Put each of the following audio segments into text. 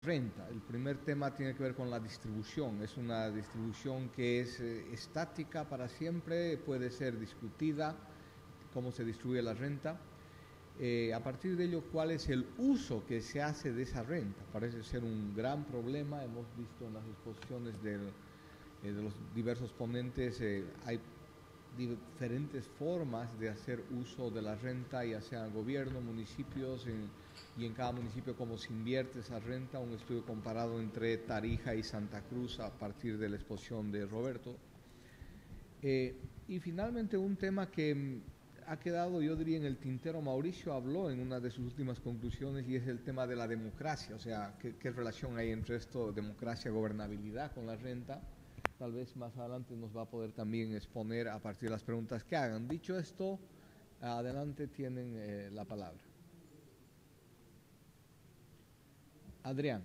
renta. El primer tema tiene que ver con la distribución. Es una distribución que es estática para siempre, puede ser discutida cómo se distribuye la renta. A partir de ello, ¿cuál es el uso que se hace de esa renta? Parece ser un gran problema. Hemos visto en las exposiciones de los diversos ponentes, hay diferentes formas de hacer uso de la renta, ya sea gobierno, municipios, y en cada municipio cómo se invierte esa renta. Un estudio comparado entre Tarija y Santa Cruz a partir de la exposición de Roberto. Y finalmente un tema que ha quedado, yo diría, en el tintero. Mauricio habló en una de sus últimas conclusiones, y es el tema de la democracia. O sea, ¿qué relación hay entre esto, democracia, gobernabilidad, con la renta? Tal vez más adelante nos va a poder también exponer a partir de las preguntas que hagan. Dicho esto, adelante tienen la palabra. Adrián.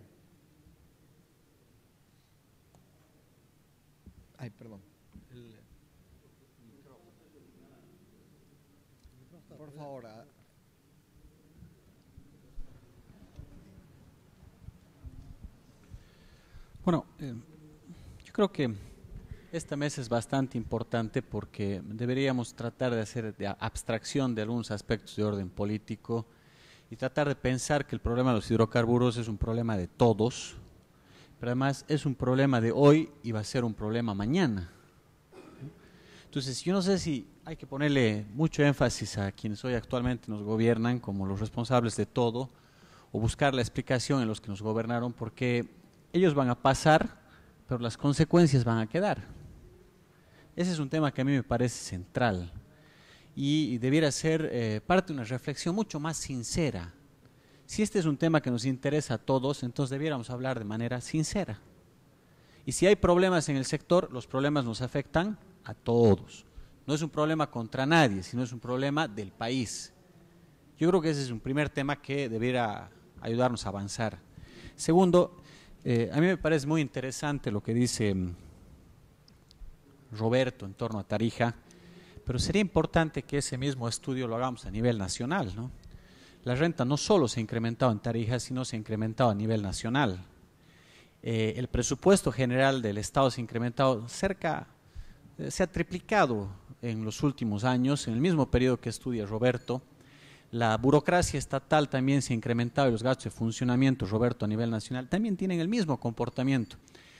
Ay, perdón. Por favor. Bueno, yo creo que esta mesa es bastante importante porque deberíamos tratar de hacer de abstracción de algunos aspectos de orden político y tratar de pensar que el problema de los hidrocarburos es un problema de todos, pero además es un problema de hoy y va a ser un problema mañana. Entonces, yo no sé si hay que ponerle mucho énfasis a quienes hoy actualmente nos gobiernan como los responsables de todo, o buscar la explicación en los que nos gobernaron, porque ellos van a pasar, pero las consecuencias van a quedar. Ese es un tema que a mí me parece central y debiera ser parte de una reflexión mucho más sincera. Si este es un tema que nos interesa a todos, entonces debiéramos hablar de manera sincera. Y si hay problemas en el sector, los problemas nos afectan a todos. No es un problema contra nadie, sino es un problema del país. Yo creo que ese es un primer tema que debiera ayudarnos a avanzar. Segundo, a mí me parece muy interesante lo que dice Roberto en torno a Tarija, pero sería importante que ese mismo estudio lo hagamos a nivel nacional, ¿no? La renta no solo se ha incrementado en Tarija, sino se ha incrementado a nivel nacional. El presupuesto general del Estado se ha incrementado se ha triplicado en los últimos años, en el mismo periodo que estudia Roberto. La burocracia estatal también se ha incrementado y los gastos de funcionamiento, Roberto, a nivel nacional, también tienen el mismo comportamiento.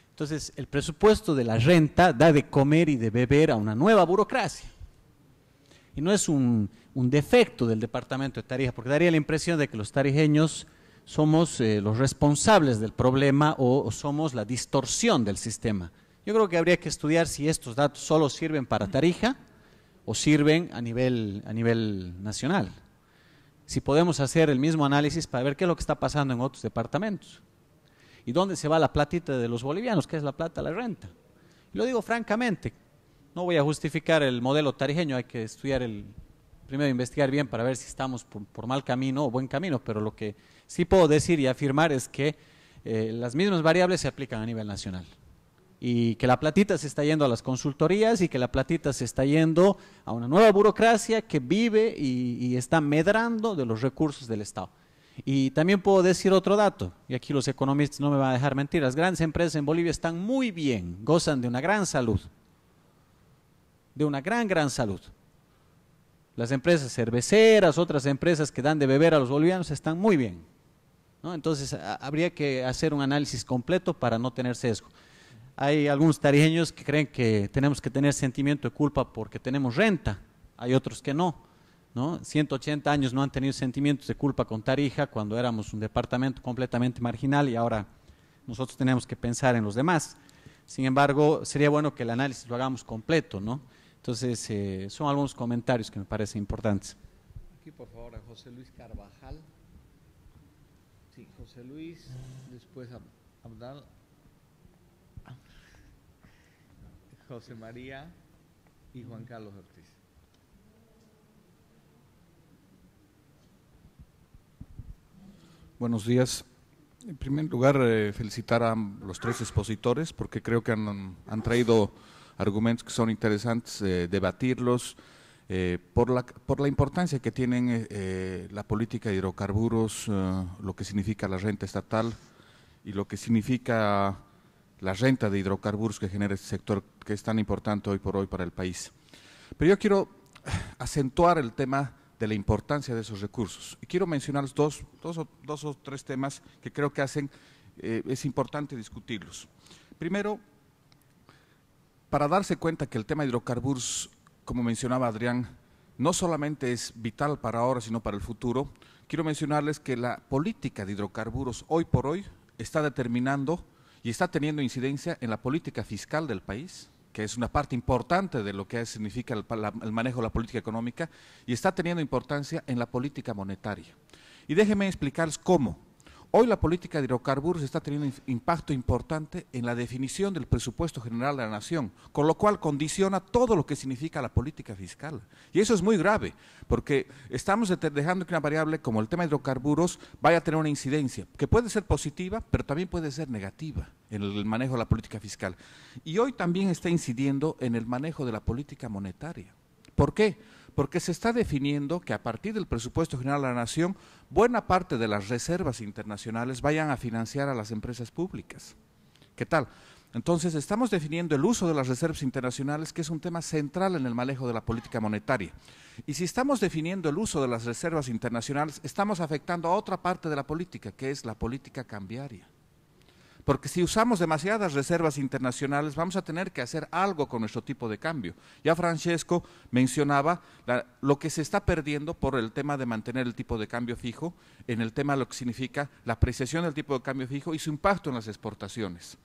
Entonces, el presupuesto de la renta da de comer y de beber a una nueva burocracia. Y no es un defecto del departamento de Tarija, porque daría la impresión de que los tarijeños somos los responsables del problema o somos la distorsión del sistema. Yo creo que habría que estudiar si estos datos solo sirven para Tarija o sirven a nivel nacional. Si podemos hacer el mismo análisis para ver qué es lo que está pasando en otros departamentos. ¿Y dónde se va la platita de los bolivianos? ¿Qué es la plata de la renta? Y lo digo francamente, no voy a justificar el modelo tarijeño, hay que estudiar primero investigar bien para ver si estamos por mal camino o buen camino, pero lo que sí puedo decir y afirmar es que las mismas variables se aplican a nivel nacional. Y que la platita se está yendo a las consultorías y que la platita se está yendo a una nueva burocracia que vive y está medrando de los recursos del Estado. Y también puedo decir otro dato, y aquí los economistas no me van a dejar mentir, las grandes empresas en Bolivia están muy bien, gozan de una gran salud, de una gran salud. Las empresas cerveceras, otras empresas que dan de beber a los bolivianos están muy bien, ¿no? Entonces habría que hacer un análisis completo para no tener sesgo. Hay algunos tarijeños que creen que tenemos que tener sentimiento de culpa porque tenemos renta, hay otros que no, ¿no? 180 años no han tenido sentimientos de culpa con Tarija cuando éramos un departamento completamente marginal y ahora nosotros tenemos que pensar en los demás. Sin embargo, sería bueno que el análisis lo hagamos completo, ¿no? Entonces, son algunos comentarios que me parecen importantes. Aquí, por favor, a José Luis Carvajal. Sí, José Luis, después Abdal. José María y Juan Carlos Ortiz. Buenos días. En primer lugar, felicitar a los tres expositores porque creo que han traído argumentos que son interesantes debatirlos por la importancia que tienen la política de hidrocarburos, lo que significa la renta estatal y lo que significa la renta de hidrocarburos que genera este sector que es tan importante hoy por hoy para el país. Pero yo quiero acentuar el tema de la importancia de esos recursos y quiero mencionar dos o tres temas que creo que es importante discutirlos. Primero, para darse cuenta que el tema de hidrocarburos, como mencionaba Adrián, no solamente es vital para ahora, sino para el futuro, quiero mencionarles que la política de hidrocarburos hoy por hoy está determinando y está teniendo incidencia en la política fiscal del país, que es una parte importante de lo que significa el manejo de la política económica, y está teniendo importancia en la política monetaria. Y déjenme explicarles cómo. Hoy la política de hidrocarburos está teniendo un impacto importante en la definición del presupuesto general de la nación, con lo cual condiciona todo lo que significa la política fiscal. Y eso es muy grave, porque estamos dejando que una variable como el tema de hidrocarburos vaya a tener una incidencia, que puede ser positiva, pero también puede ser negativa en el manejo de la política fiscal. Y hoy también está incidiendo en el manejo de la política monetaria. ¿Por qué? Porque se está definiendo que a partir del presupuesto general de la nación, buena parte de las reservas internacionales vayan a financiar a las empresas públicas. ¿Qué tal? Entonces estamos definiendo el uso de las reservas internacionales, que es un tema central en el manejo de la política monetaria. Y si estamos definiendo el uso de las reservas internacionales, estamos afectando a otra parte de la política, que es la política cambiaria. Porque si usamos demasiadas reservas internacionales, vamos a tener que hacer algo con nuestro tipo de cambio. Ya Francesco mencionaba lo que se está perdiendo por el tema de mantener el tipo de cambio fijo, en el tema de lo que significa la apreciación del tipo de cambio fijo y su impacto en las exportaciones.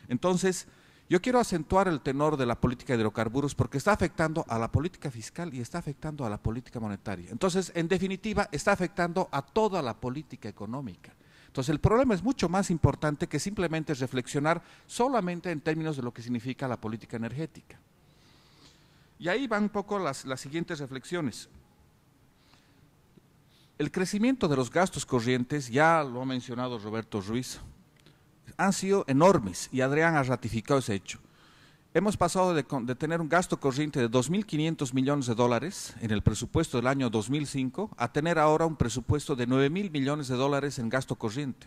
Entonces, yo quiero acentuar el tenor de la política de hidrocarburos porque está afectando a la política fiscal y está afectando a la política monetaria. Entonces, en definitiva, está afectando a toda la política económica. Entonces el problema es mucho más importante que simplemente reflexionar solamente en términos de lo que significa la política energética. Y ahí van un poco las siguientes reflexiones. El crecimiento de los gastos corrientes, ya lo ha mencionado Roberto Ruiz, han sido enormes y Adrián ha ratificado ese hecho. Hemos pasado de tener un gasto corriente de 2.500 millones de dólares en el presupuesto del año 2005 a tener ahora un presupuesto de 9.000 millones de dólares en gasto corriente.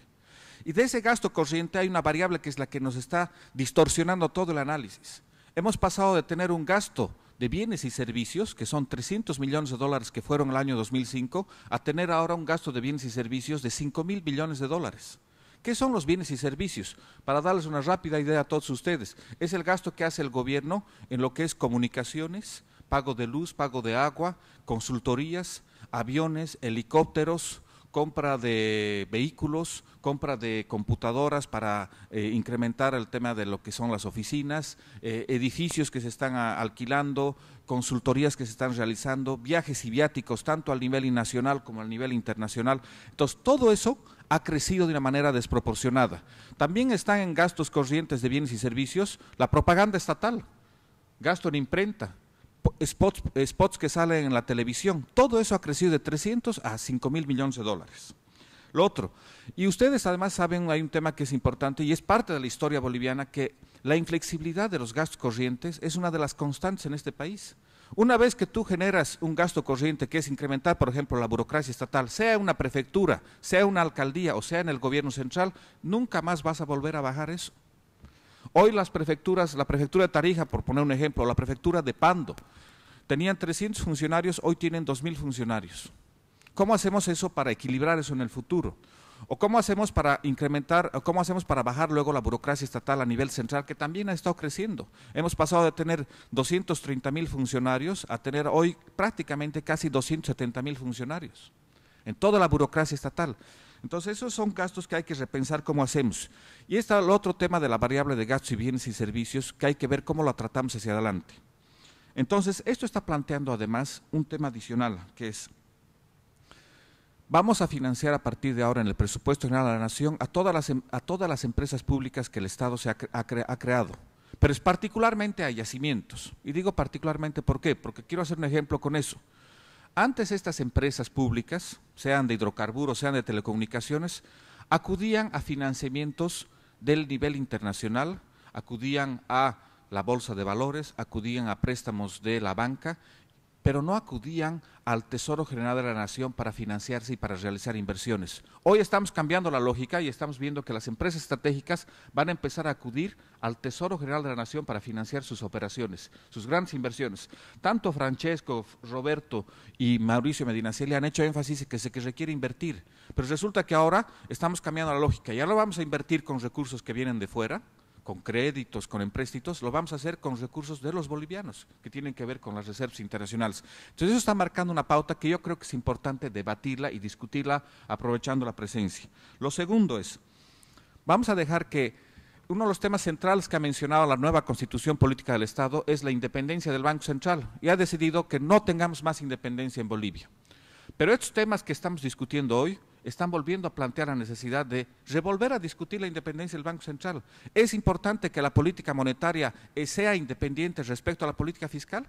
Y de ese gasto corriente hay una variable que es la que nos está distorsionando todo el análisis. Hemos pasado de tener un gasto de bienes y servicios, que son 300 millones de dólares que fueron el año 2005, a tener ahora un gasto de bienes y servicios de 5.000 millones de dólares. ¿Qué son los bienes y servicios? Para darles una rápida idea a todos ustedes, es el gasto que hace el gobierno en lo que es comunicaciones, pago de luz, pago de agua, consultorías, aviones, helicópteros, compra de vehículos, compra de computadoras para incrementar el tema de lo que son las oficinas, edificios que se están alquilando, consultorías que se están realizando, viajes y viáticos tanto al nivel nacional como al nivel internacional. Entonces, todo eso ha crecido de una manera desproporcionada. También están en gastos corrientes de bienes y servicios la propaganda estatal, gasto en imprenta, spots que salen en la televisión, todo eso ha crecido de 300 a 5.000 millones de dólares. Lo otro, y ustedes además saben, hay un tema que es importante y es parte de la historia boliviana, que la inflexibilidad de los gastos corrientes es una de las constantes en este país. Una vez que tú generas un gasto corriente que es incrementar, por ejemplo, la burocracia estatal, sea una prefectura, sea una alcaldía o sea en el gobierno central, nunca más vas a volver a bajar eso. Hoy las prefecturas, la prefectura de Tarija, por poner un ejemplo, la prefectura de Pando, tenían 300 funcionarios, hoy tienen 2.000 funcionarios. ¿Cómo hacemos eso para equilibrar eso en el futuro? ¿O cómo hacemos para incrementar, o cómo hacemos para bajar luego la burocracia estatal a nivel central, que también ha estado creciendo? Hemos pasado de tener 230.000 funcionarios a tener hoy prácticamente casi 270.000 funcionarios en toda la burocracia estatal. Entonces, esos son gastos que hay que repensar cómo hacemos. Y está el otro tema de la variable de gastos y bienes y servicios, que hay que ver cómo lo tratamos hacia adelante. Entonces, esto está planteando además un tema adicional, que es, vamos a financiar a partir de ahora en el presupuesto general de la Nación a todas las empresas públicas que el Estado ha creado, pero es particularmente a yacimientos. Y digo particularmente, ¿por qué? Porque quiero hacer un ejemplo con eso. Antes estas empresas públicas, sean de hidrocarburos, sean de telecomunicaciones, acudían a financiamientos del nivel internacional, acudían a la bolsa de valores, acudían a préstamos de la banca pero no acudían al Tesoro General de la Nación para financiarse y para realizar inversiones. Hoy estamos cambiando la lógica y estamos viendo que las empresas estratégicas van a empezar a acudir al Tesoro General de la Nación para financiar sus operaciones, sus grandes inversiones. Tanto Francesco, Roberto y Mauricio Medinaceli han hecho énfasis en que se requiere invertir, pero resulta que ahora estamos cambiando la lógica, ya no vamos a invertir con recursos que vienen de fuera, con créditos, con empréstitos, lo vamos a hacer con recursos de los bolivianos, que tienen que ver con las reservas internacionales. Entonces eso está marcando una pauta que yo creo que es importante debatirla y discutirla aprovechando la presencia. Lo segundo es, vamos a dejar que uno de los temas centrales que ha mencionado la nueva Constitución Política del Estado es la independencia del Banco Central, y ha decidido que no tengamos más independencia en Bolivia. Pero estos temas que estamos discutiendo hoy están volviendo a plantear la necesidad de revolver a discutir la independencia del Banco Central. ¿Es importante que la política monetaria sea independiente respecto a la política fiscal?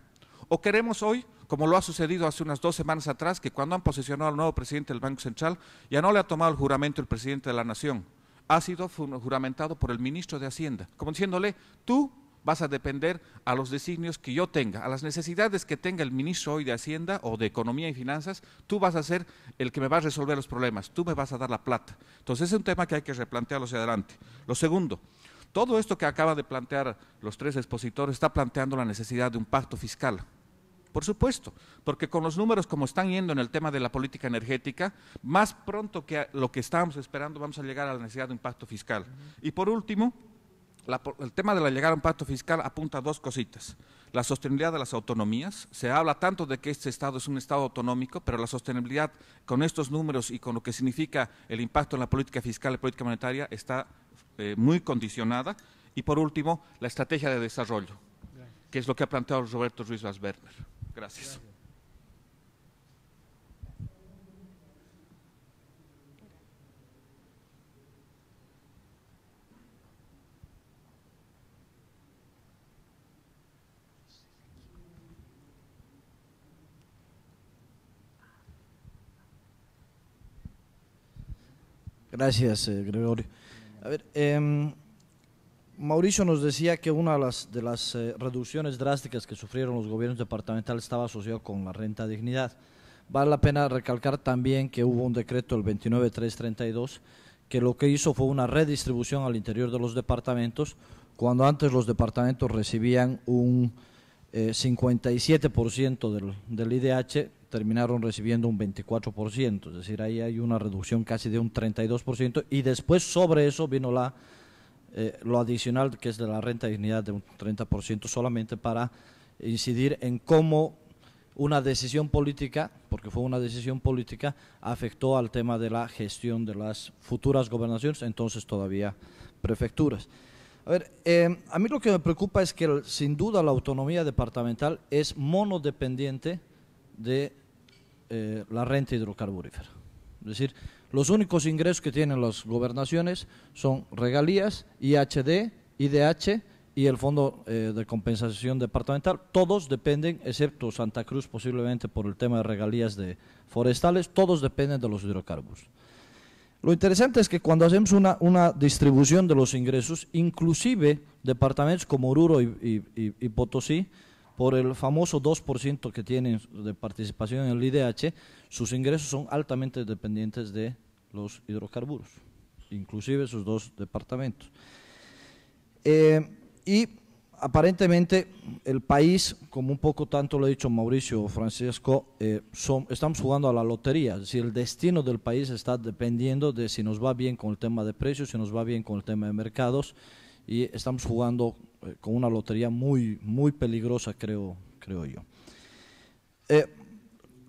¿O queremos hoy, como lo ha sucedido hace unas 2 semanas atrás, que cuando han posesionado al nuevo presidente del Banco Central, ya no le ha tomado el juramento el presidente de la Nación, ha sido juramentado por el ministro de Hacienda, como diciéndole, tú vas a depender a los designios que yo tenga, a las necesidades que tenga el ministro hoy de Hacienda o de Economía y Finanzas, tú vas a ser el que me va a resolver los problemas, tú me vas a dar la plata. Entonces es un tema que hay que replantearlo hacia adelante. Lo segundo, todo esto que acaba de plantear los 3 expositores está planteando la necesidad de un pacto fiscal. Por supuesto, porque con los números como están yendo en el tema de la política energética, más pronto que lo que estábamos esperando vamos a llegar a la necesidad de un pacto fiscal. Y por último, el tema de la llegada a un pacto fiscal apunta a 2 cositas. La sostenibilidad de las autonomías. Se habla tanto de que este Estado es un Estado autonómico, pero la sostenibilidad con estos números y con lo que significa el impacto en la política fiscal y política monetaria está muy condicionada. Y por último, la estrategia de desarrollo, que es lo que ha planteado Roberto Ruiz Valsberner. Gracias. Gracias, Gregorio. A ver, Mauricio nos decía que una de las reducciones drásticas que sufrieron los gobiernos departamentales estaba asociado con la renta dignidad. Vale la pena recalcar también que hubo un decreto, el 29332, que lo que hizo fue una redistribución al interior de los departamentos, cuando antes los departamentos recibían un 57% del IDH, terminaron recibiendo un 24%, es decir, ahí hay una reducción casi de un 32%, y después sobre eso vino lo adicional, que es de la renta de dignidad de un 30%, solamente para incidir en cómo una decisión política, porque fue una decisión política, afectó al tema de la gestión de las futuras gobernaciones, entonces todavía prefecturas. A ver, a mí lo que me preocupa es que sin duda la autonomía departamental es monodependiente de la renta hidrocarburífera. Es decir, los únicos ingresos que tienen las gobernaciones son regalías, IHD, IDH y el Fondo de Compensación Departamental. Todos dependen, excepto Santa Cruz posiblemente por el tema de regalías de forestales, todos dependen de los hidrocarburos. Lo interesante es que cuando hacemos una distribución de los ingresos, inclusive departamentos como Oruro y Potosí, por el famoso 2% que tienen de participación en el IDH, sus ingresos son altamente dependientes de los hidrocarburos, inclusive sus 2 departamentos. Y aparentemente el país, como un poco tanto lo ha dicho Mauricio o Francesco, estamos jugando a la lotería, es decir, el destino del país está dependiendo de si nos va bien con el tema de precios, si nos va bien con el tema de mercados, y estamos jugando con una lotería muy, muy peligrosa, creo yo.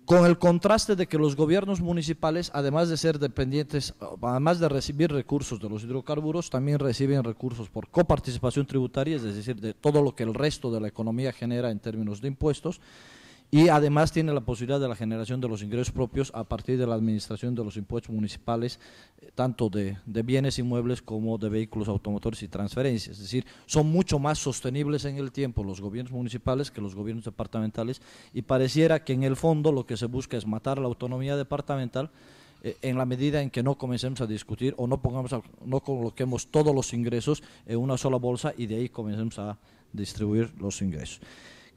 Con el contraste de que los gobiernos municipales, además de ser dependientes, además de recibir recursos de los hidrocarburos, también reciben recursos por coparticipación tributaria, es decir, de todo lo que el resto de la economía genera en términos de impuestos, y además tiene la posibilidad de la generación de los ingresos propios a partir de la administración de los impuestos municipales, tanto de bienes inmuebles como de vehículos automotores y transferencias. Es decir, son mucho más sostenibles en el tiempo los gobiernos municipales que los gobiernos departamentales, y pareciera que en el fondo lo que se busca es matar la autonomía departamental en la medida en que no comencemos a discutir o no coloquemos todos los ingresos en una sola bolsa y de ahí comencemos a distribuir los ingresos.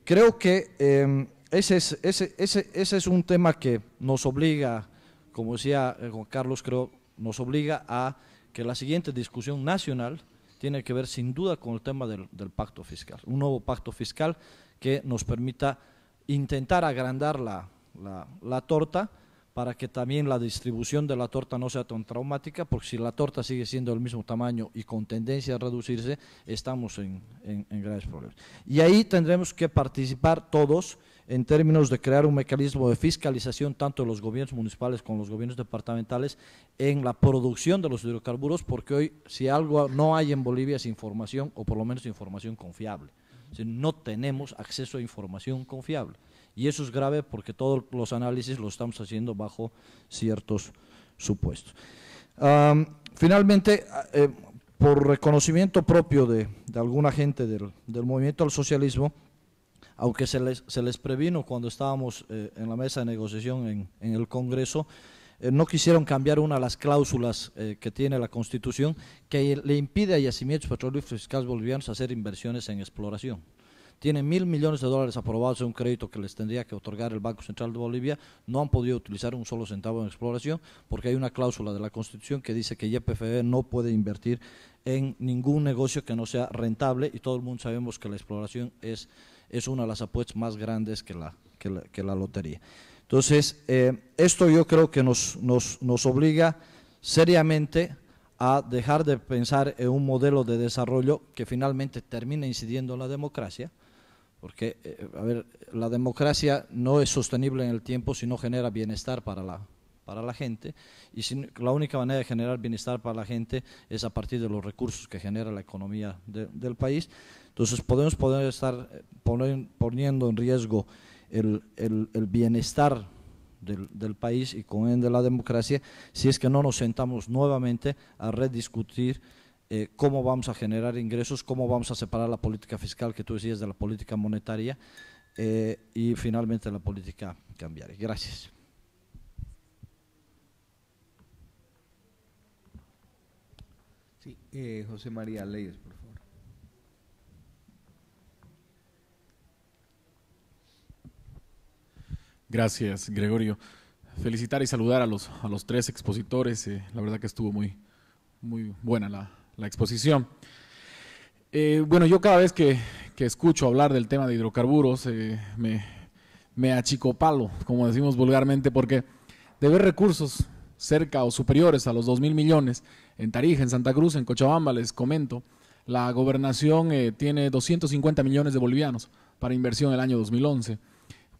Creo que ese es un tema que nos obliga, como decía Juan Carlos, creo, nos obliga a que la siguiente discusión nacional tiene que ver sin duda con el tema del pacto fiscal, un nuevo pacto fiscal que nos permita intentar agrandar la torta para que también la distribución de la torta no sea tan traumática, porque si la torta sigue siendo del mismo tamaño y con tendencia a reducirse, estamos en graves problemas. Y ahí tendremos que participar todos en términos de crear un mecanismo de fiscalización tanto de los gobiernos municipales como los gobiernos departamentales en la producción de los hidrocarburos, porque hoy si algo no hay en Bolivia es información, o por lo menos información confiable. O sea, no tenemos acceso a información confiable. Y eso es grave porque todos los análisis los estamos haciendo bajo ciertos supuestos. Finalmente, por reconocimiento propio de alguna gente del movimiento al socialismo, aunque se les previno cuando estábamos en la mesa de negociación en el Congreso, no quisieron cambiar una de las cláusulas que tiene la Constitución que le impide a Yacimientos Petrolíferos Fiscales Bolivianos hacer inversiones en exploración. Tienen $1.000 millones aprobados en un crédito que les tendría que otorgar el Banco Central de Bolivia, no han podido utilizar un solo centavo en exploración porque hay una cláusula de la Constitución que dice que YPF no puede invertir en ningún negocio que no sea rentable, y todo el mundo sabemos que la exploración es una de las apuestas más grandes que la lotería. Entonces, esto yo creo que nos obliga seriamente a dejar de pensar en un modelo de desarrollo que finalmente termina incidiendo en la democracia, porque, la democracia no es sostenible en el tiempo si no genera bienestar para la gente, y la única manera de generar bienestar para la gente es a partir de los recursos que genera la economía del país. Entonces podemos estar poniendo en riesgo el bienestar del país y con ende la democracia si es que no nos sentamos nuevamente a rediscutir cómo vamos a generar ingresos, cómo vamos a separar la política fiscal que tú decías de la política monetaria y finalmente la política cambiaria. Gracias. Sí, José María Leyes, por favor. Gracias, Gregorio. Felicitar y saludar a los tres expositores. La verdad que estuvo muy buena la exposición. Bueno, yo cada vez que escucho hablar del tema de hidrocarburos me achicopalo, como decimos vulgarmente, porque de ver recursos cerca o superiores a los 2.000 millones en Tarija, en Santa Cruz, en Cochabamba, les comento, la gobernación tiene 250 millones de bolivianos para inversión el año 2011.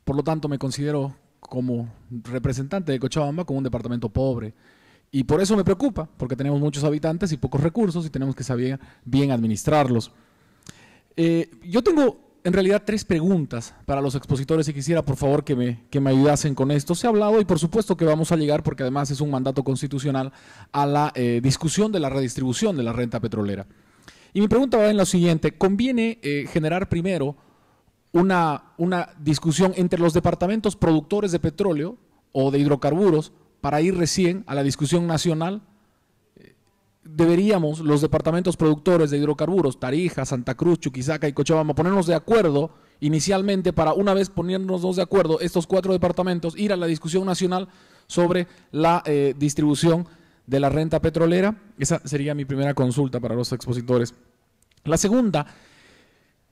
Por lo tanto, me considero como representante de Cochabamba como un departamento pobre. Y por eso me preocupa, porque tenemos muchos habitantes y pocos recursos y tenemos que saber bien administrarlos. Yo tengo en realidad 3 preguntas para los expositores y quisiera por favor que me ayudasen con esto. Se ha hablado y por supuesto que vamos a llegar, porque además es un mandato constitucional, a la discusión de la redistribución de la renta petrolera. Y mi pregunta va en lo siguiente: ¿conviene generar primero una discusión entre los departamentos productores de petróleo o de hidrocarburos para ir recién a la discusión nacional? ¿Deberíamos los departamentos productores de hidrocarburos, Tarija, Santa Cruz, Chuquisaca y Cochabamba, ponernos de acuerdo inicialmente para, una vez poniéndonos de acuerdo estos 4 departamentos, ir a la discusión nacional sobre la distribución de la renta petrolera? Esa sería mi primera consulta para los expositores. La segunda,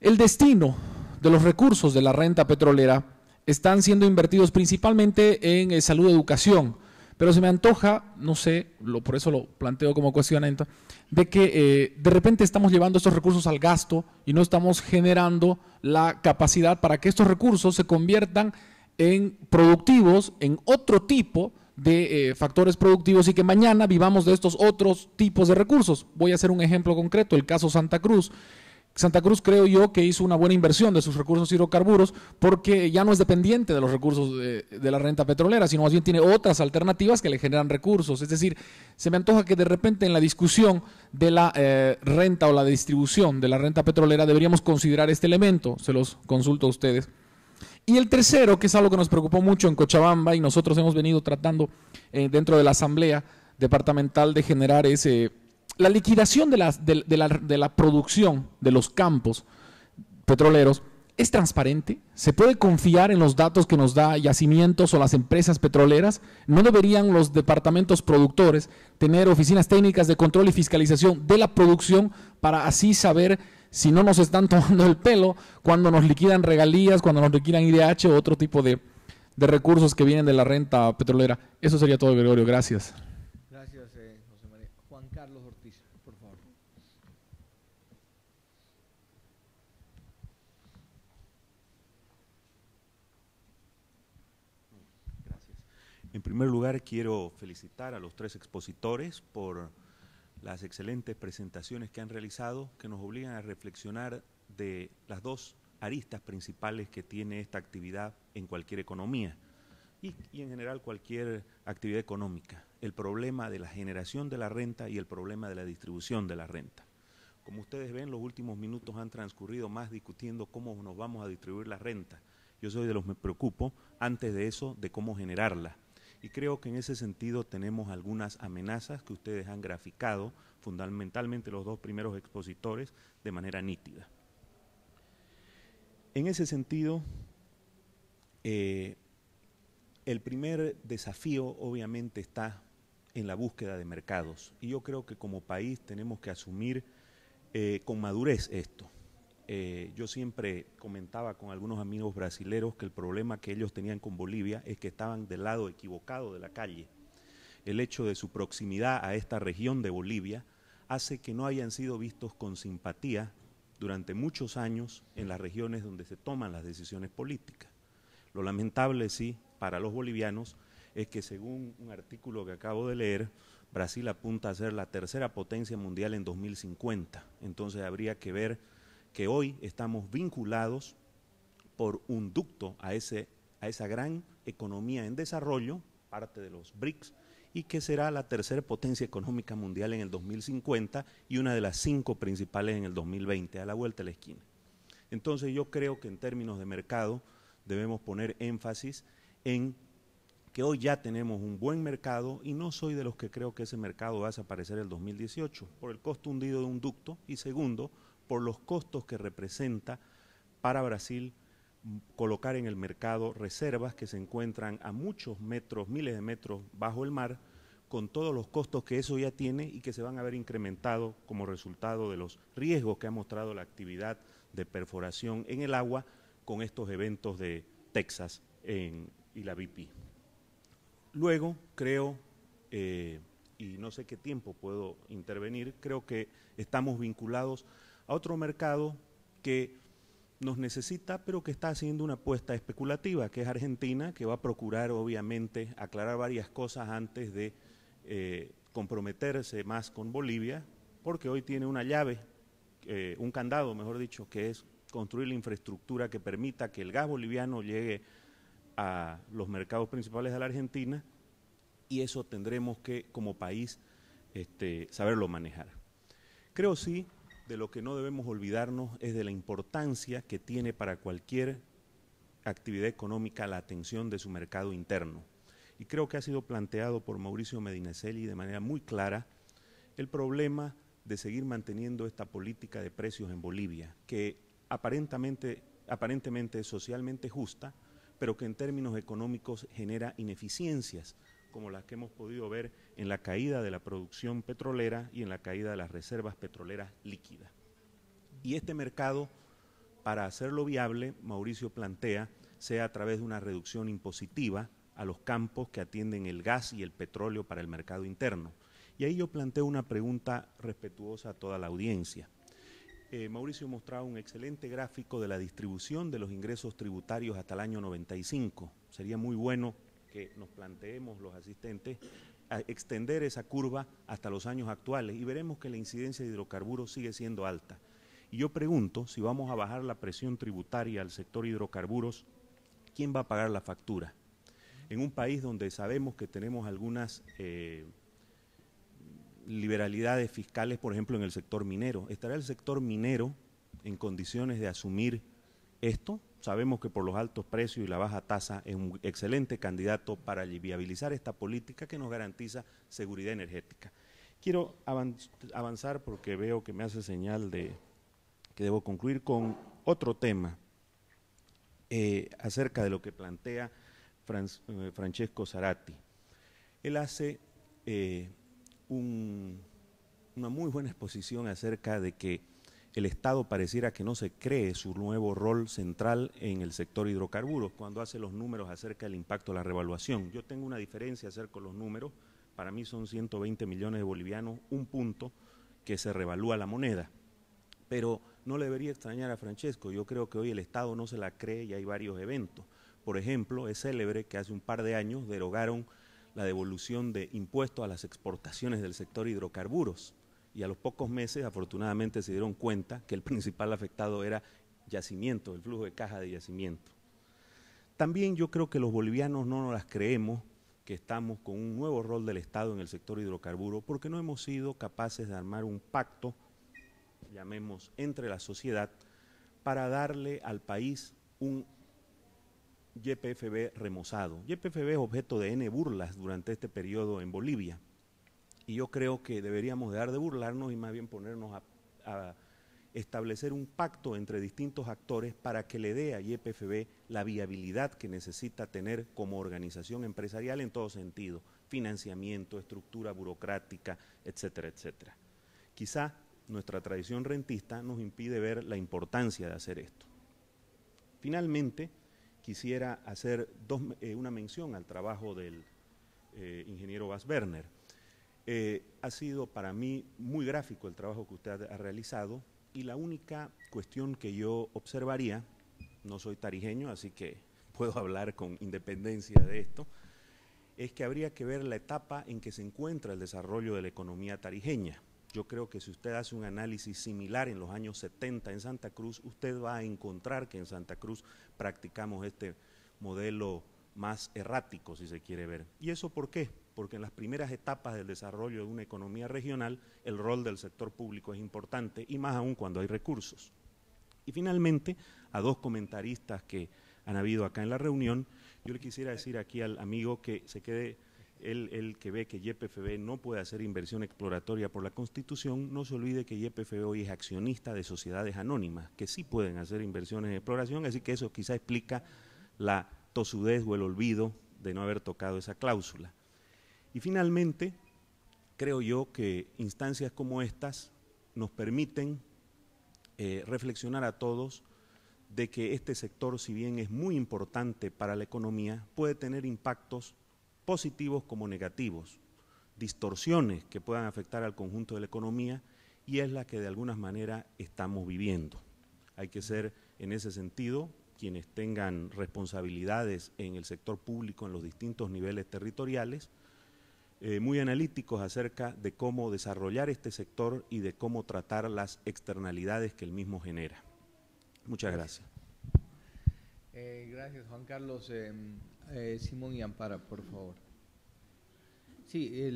el destino de los recursos de la renta petrolera están siendo invertidos principalmente en salud y educación, pero se me antoja, no sé, por eso lo planteo como cuestionamiento, de que de repente estamos llevando estos recursos al gasto y no estamos generando la capacidad para que estos recursos se conviertan en productivos, en otro tipo de factores productivos, y que mañana vivamos de estos otros tipos de recursos. Voy a hacer un ejemplo concreto, el caso Santa Cruz. Santa Cruz, creo yo, que hizo una buena inversión de sus recursos hidrocarburos porque ya no es dependiente de los recursos de la renta petrolera, sino más bien tiene otras alternativas que le generan recursos. Es decir, se me antoja que de repente en la discusión de la renta o la distribución de la renta petrolera deberíamos considerar este elemento. Se los consulto a ustedes. Y el tercero, que es algo que nos preocupó mucho en Cochabamba y nosotros hemos venido tratando dentro de la Asamblea Departamental de generar ese... La liquidación de la producción de los campos petroleros ¿Es transparente? ¿Se puede confiar en los datos que nos da Yacimientos o las empresas petroleras? ¿No deberían los departamentos productores tener oficinas técnicas de control y fiscalización de la producción para así saber si no nos están tomando el pelo cuando nos liquidan regalías, cuando nos liquidan IDH o otro tipo de recursos que vienen de la renta petrolera? Eso sería todo, Gregorio. Gracias. Gracias, José María. Juan Carlos Ortiz, por favor. En primer lugar, quiero felicitar a los tres expositores por las excelentes presentaciones que han realizado, que nos obligan a reflexionar de las dos aristas principales que tiene esta actividad en cualquier economía y en general cualquier actividad económica: el problema de la generación de la renta y el problema de la distribución de la renta. Como ustedes ven, los últimos minutos han transcurrido más discutiendo cómo nos vamos a distribuir la renta. Yo soy de los que me preocupo, antes de eso, de cómo generarla. Y creo que en ese sentido tenemos algunas amenazas que ustedes han graficado, fundamentalmente los dos primeros expositores, de manera nítida. En ese sentido, el primer desafío obviamente está en la búsqueda de mercados. Y yo creo que como país tenemos que asumir con madurez esto. Yo siempre comentaba con algunos amigos brasileros que el problema que ellos tenían con Bolivia es que estaban del lado equivocado de la calle. El hecho de su proximidad a esta región de Bolivia hace que no hayan sido vistos con simpatía durante muchos años en las regiones donde se toman las decisiones políticas. Lo lamentable, sí, para los bolivianos es que, según un artículo que acabo de leer, Brasil apunta a ser la tercera potencia mundial en 2050. Entonces habría que ver que hoy estamos vinculados por un ducto a esa gran economía en desarrollo, parte de los BRICS, y que será la tercera potencia económica mundial en el 2050 y una de las 5 principales en el 2020, a la vuelta de la esquina. Entonces yo creo que en términos de mercado debemos poner énfasis en que hoy ya tenemos un buen mercado, y no soy de los que creo que ese mercado va a desaparecer el 2018 por el costo hundido de un ducto, y segundo, por los costos que representa para Brasil colocar en el mercado reservas que se encuentran a muchos metros, miles de metros bajo el mar, con todos los costos que eso ya tiene y que se van a ver incrementados como resultado de los riesgos que ha mostrado la actividad de perforación en el agua con estos eventos de Texas y la BP. Luego, creo, y no sé qué tiempo puedo intervenir, creo que estamos vinculados a otro mercado que nos necesita, pero que está haciendo una apuesta especulativa, que es Argentina, que va a procurar obviamente aclarar varias cosas antes de comprometerse más con Bolivia, porque hoy tiene una llave, un candado, mejor dicho, que es construir la infraestructura que permita que el gas boliviano llegue a los mercados principales de la Argentina, y eso tendremos que, como país, saberlo manejar. Creo sí, de lo que no debemos olvidarnos es de la importancia que tiene para cualquier actividad económica la atención de su mercado interno. Y creo que ha sido planteado por Mauricio Medinaceli de manera muy clara el problema de seguir manteniendo esta política de precios en Bolivia, que aparentemente es socialmente justa, pero que en términos económicos genera ineficiencias, como las que hemos podido ver en la caída de la producción petrolera y en la caída de las reservas petroleras líquidas. Y este mercado, para hacerlo viable, Mauricio plantea, sea a través de una reducción impositiva a los campos que atienden el gas y el petróleo para el mercado interno. Y ahí yo planteo una pregunta respetuosa a toda la audiencia. Mauricio mostraba un excelente gráfico de la distribución de los ingresos tributarios hasta el año 95. Sería muy bueno que nos planteemos los asistentes a extender esa curva hasta los años actuales, y veremos que la incidencia de hidrocarburos sigue siendo alta. Y yo pregunto, si vamos a bajar la presión tributaria al sector hidrocarburos, ¿quién va a pagar la factura? En un país donde sabemos que tenemos algunas liberalidades fiscales, por ejemplo, en el sector minero, ¿estará el sector minero en condiciones de asumir esto? Sabemos que por los altos precios y la baja tasa es un excelente candidato para viabilizar esta política que nos garantiza seguridad energética. Quiero avanzar porque veo que me hace señal de que debo concluir con otro tema acerca de lo que plantea Francesco Zarati. Él hace una muy buena exposición acerca de que el Estado pareciera que no se cree su nuevo rol central en el sector hidrocarburos cuando hace los números acerca del impacto de la revaluación. Yo tengo una diferencia acerca de los números, para mí son 120 millones de bolivianos, un punto que se revalúa la moneda. Pero no le debería extrañar a Francesco, yo creo que hoy el Estado no se la cree y hay varios eventos. Por ejemplo, es célebre que hace un par de años derogaron la devolución de impuestos a las exportaciones del sector hidrocarburos y a los pocos meses afortunadamente se dieron cuenta que el principal afectado era yacimiento, el flujo de caja de yacimiento. También yo creo que los bolivianos no nos las creemos que estamos con un nuevo rol del Estado en el sector hidrocarburo porque no hemos sido capaces de armar un pacto, llamemos, entre la sociedad para darle al país un YPFB remozado. YPFB es objeto de N burlas durante este periodo en Bolivia y yo creo que deberíamos dejar de burlarnos y más bien ponernos a establecer un pacto entre distintos actores para que le dé a YPFB la viabilidad que necesita tener como organización empresarial en todo sentido, financiamiento, estructura burocrática, etcétera, etcétera. Quizá nuestra tradición rentista nos impide ver la importancia de hacer esto. Finalmente, quisiera hacer una mención al trabajo del ingeniero Bas Berner. Ha sido para mí muy gráfico el trabajo que usted ha realizado y la única cuestión que yo observaría, no soy tarijeño, así que puedo hablar con independencia de esto, es que habría que ver la etapa en que se encuentra el desarrollo de la economía tarijeña. Yo creo que si usted hace un análisis similar en los años 70 en Santa Cruz, usted va a encontrar que en Santa Cruz practicamos este modelo más errático, si se quiere ver. ¿Y eso por qué? Porque en las primeras etapas del desarrollo de una economía regional, el rol del sector público es importante, y más aún cuando hay recursos. Y finalmente, a dos comentaristas que han habido acá en la reunión, yo le quisiera decir aquí al amigo que se quede, él que ve que YPFB no puede hacer inversión exploratoria por la Constitución, no se olvide que YPFB hoy es accionista de sociedades anónimas, que sí pueden hacer inversiones en exploración, así que eso quizá explica la tosudez o el olvido de no haber tocado esa cláusula. Y finalmente, creo yo que instancias como estas nos permiten reflexionar a todos de que este sector, si bien es muy importante para la economía, puede tener impactos positivos como negativos, distorsiones que puedan afectar al conjunto de la economía, y es la que de alguna manera estamos viviendo. Hay que ser, en ese sentido, quienes tengan responsabilidades en el sector público en los distintos niveles territoriales, muy analíticos acerca de cómo desarrollar este sector y de cómo tratar las externalidades que el mismo genera. Muchas gracias. Gracias, Juan Carlos. Simón y Ampara, por favor. Sí,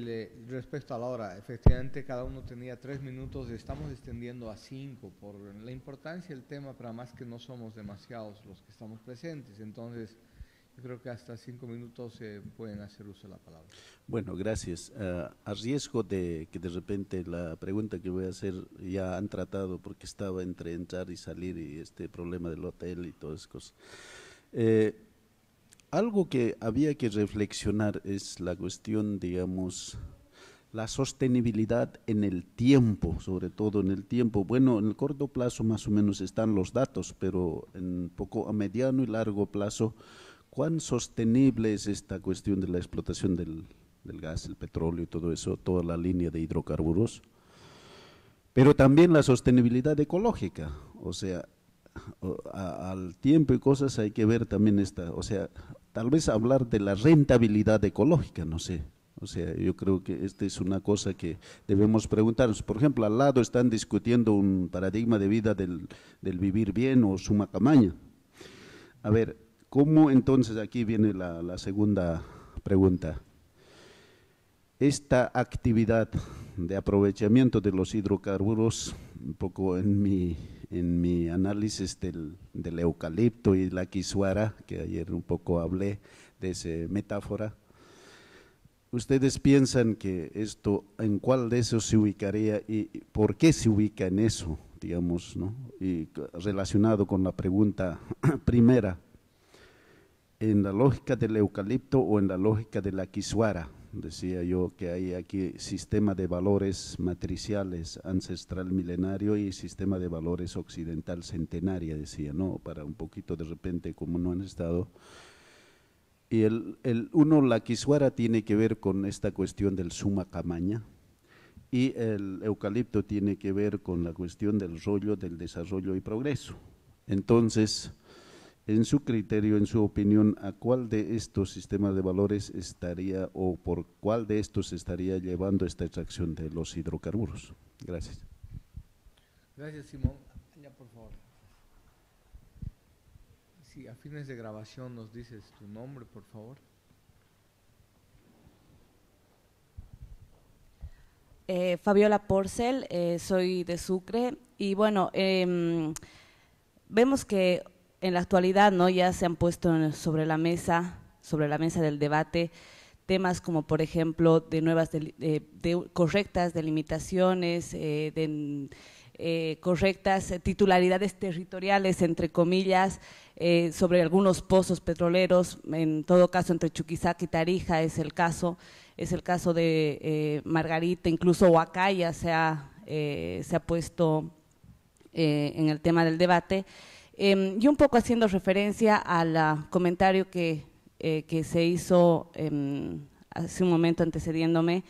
respecto a la hora, efectivamente cada uno tenía 3 minutos, estamos extendiendo a 5 por la importancia del tema, pero además que no somos demasiados los que estamos presentes, entonces yo creo que hasta 5 minutos pueden hacer uso de la palabra. Bueno, gracias. A riesgo de que de repente la pregunta que voy a hacer ya han tratado, porque estaba entre entrar y salir y este problema del hotel y todas esas cosas. Algo que había que reflexionar es la cuestión, digamos, la sostenibilidad en el tiempo, sobre todo en el tiempo. Bueno, en el corto plazo más o menos están los datos, pero en poco a mediano y largo plazo, ¿cuán sostenible es esta cuestión de la explotación del gas, el petróleo y todo eso, toda la línea de hidrocarburos? Pero también la sostenibilidad ecológica, o sea, al tiempo y cosas hay que ver también o sea, tal vez hablar de la rentabilidad ecológica, no sé. O sea, yo creo que esta es una cosa que debemos preguntarnos. Por ejemplo, al lado están discutiendo un paradigma de vida del vivir bien o suma camaña. A ver, ¿cómo entonces aquí viene la segunda pregunta? Esta actividad de aprovechamiento de los hidrocarburos, un poco en mi análisis del eucalipto y la quisuara, que ayer un poco hablé de esa metáfora, ¿ustedes piensan que esto, en cuál de esos se ubicaría y por qué se ubica en eso, digamos, ¿no? Y relacionado con la pregunta primera, en la lógica del eucalipto o en la lógica de la quisuara. Decía yo que hay aquí sistema de valores matriciales ancestral milenario y sistema de valores occidental centenaria, decía, ¿no? Para un poquito de repente como no han estado. Y la quisuara tiene que ver con esta cuestión del suma camaña y el eucalipto tiene que ver con la cuestión del rollo del desarrollo y progreso. Entonces, en su criterio, en su opinión, ¿a cuál de estos sistemas de valores estaría o por cuál de estos estaría llevando esta extracción de los hidrocarburos? Gracias. Gracias, Simón. Ya, por favor. Sí, a fines de grabación nos dices tu nombre, por favor. Fabiola Porcel, soy de Sucre y bueno, vemos que en la actualidad, ¿no?, ya se han puesto sobre la mesa del debate temas como, por ejemplo, de nuevas de correctas delimitaciones, correctas titularidades territoriales, entre comillas, sobre algunos pozos petroleros, en todo caso entre Chuquisaca y Tarija es el caso de Margarita, incluso Huacaya se ha puesto en el tema del debate. Y un poco haciendo referencia al comentario que se hizo hace un momento antecediéndome,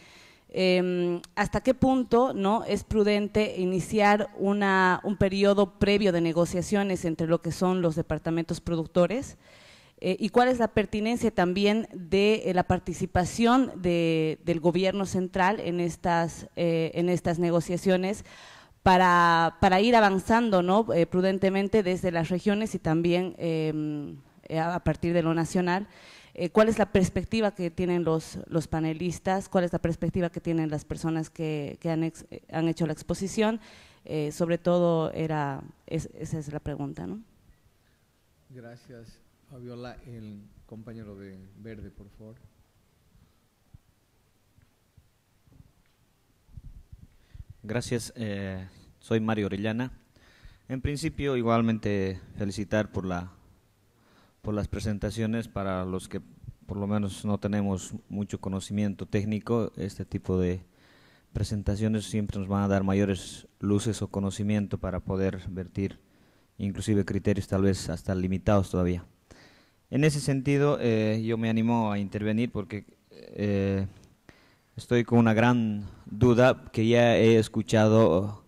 hasta qué punto, ¿no?, es prudente iniciar un periodo previo de negociaciones entre lo que son los departamentos productores y cuál es la pertinencia también de la participación del gobierno central en estas negociaciones, para ir avanzando, ¿no?, prudentemente desde las regiones y también a partir de lo nacional. ¿Cuál es la perspectiva que tienen los panelistas? ¿Cuál es la perspectiva que tienen las personas que han hecho la exposición? Sobre todo esa es la pregunta, ¿no? Gracias, Fabiola. El compañero de verde, por favor. Gracias, soy Mario Orellana. En principio, igualmente felicitar por las presentaciones. Para los que por lo menos no tenemos mucho conocimiento técnico, este tipo de presentaciones siempre nos van a dar mayores luces o conocimiento para poder vertir inclusive criterios tal vez hasta limitados todavía. En ese sentido, yo me animo a intervenir porque estoy con una gran duda, que ya he escuchado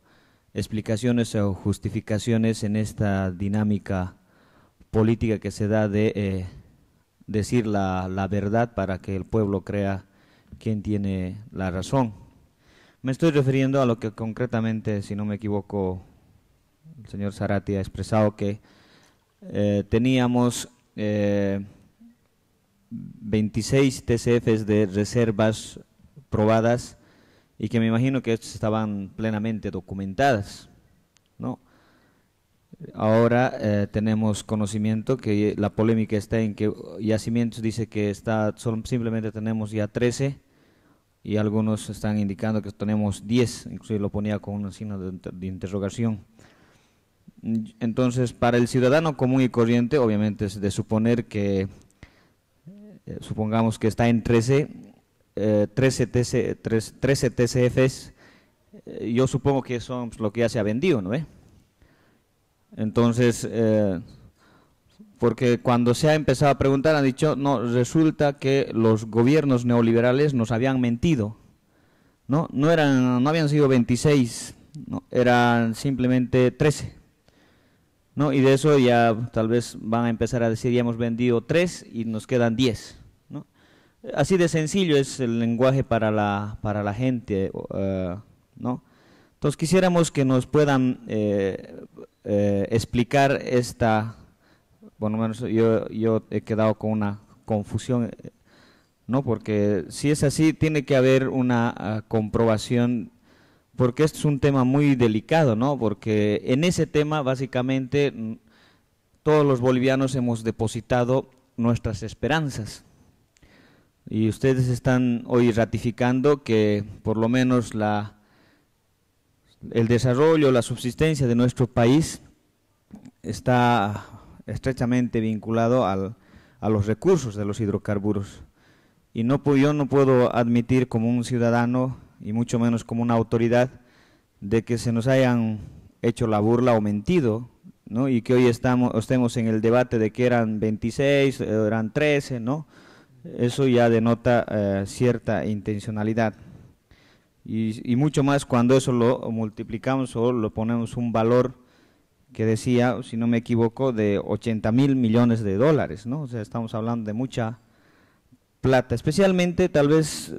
explicaciones o justificaciones en esta dinámica política que se da de decir la verdad para que el pueblo crea quién tiene la razón. Me estoy refiriendo a lo que concretamente, si no me equivoco, el señor Zarate ha expresado, que teníamos 26 TCFs de reservas probadas y que me imagino que estas estaban plenamente documentadas, ¿no? Ahora tenemos conocimiento que la polémica está en que Yacimientos dice que simplemente tenemos ya 13 y algunos están indicando que tenemos 10, inclusive lo ponía con un signo de interrogación. Entonces, para el ciudadano común y corriente, obviamente es de suponer que, supongamos que está en 13 TCFs, yo supongo que son lo que ya se ha vendido, ¿no? Entonces, porque cuando se ha empezado a preguntar han dicho, no, resulta que los gobiernos neoliberales nos habían mentido, no habían sido 26, no, eran simplemente 13, ¿no? Y de eso ya tal vez van a empezar a decir, ya hemos vendido 3 y nos quedan 10, ¿no? Así de sencillo es el lenguaje para la gente, ¿no? Entonces quisiéramos que nos puedan explicar bueno, menos yo he quedado con una confusión, ¿no? Porque si es así, tiene que haber una comprobación, porque esto es un tema muy delicado, ¿no? Porque en ese tema, básicamente, todos los bolivianos hemos depositado nuestras esperanzas. Y ustedes están hoy ratificando que por lo menos el desarrollo, la subsistencia de nuestro país está estrechamente vinculado a los recursos de los hidrocarburos. Y yo no puedo admitir como un ciudadano, y mucho menos como una autoridad, de que se nos hayan hecho la burla o mentido, ¿no? Y que hoy estemos en el debate de que eran 26, eran 13, ¿no? Eso ya denota cierta intencionalidad. Y mucho más cuando eso lo multiplicamos o lo ponemos un valor que decía, si no me equivoco, de 80.000 millones de dólares, ¿no? O sea, estamos hablando de mucha plata, especialmente tal vez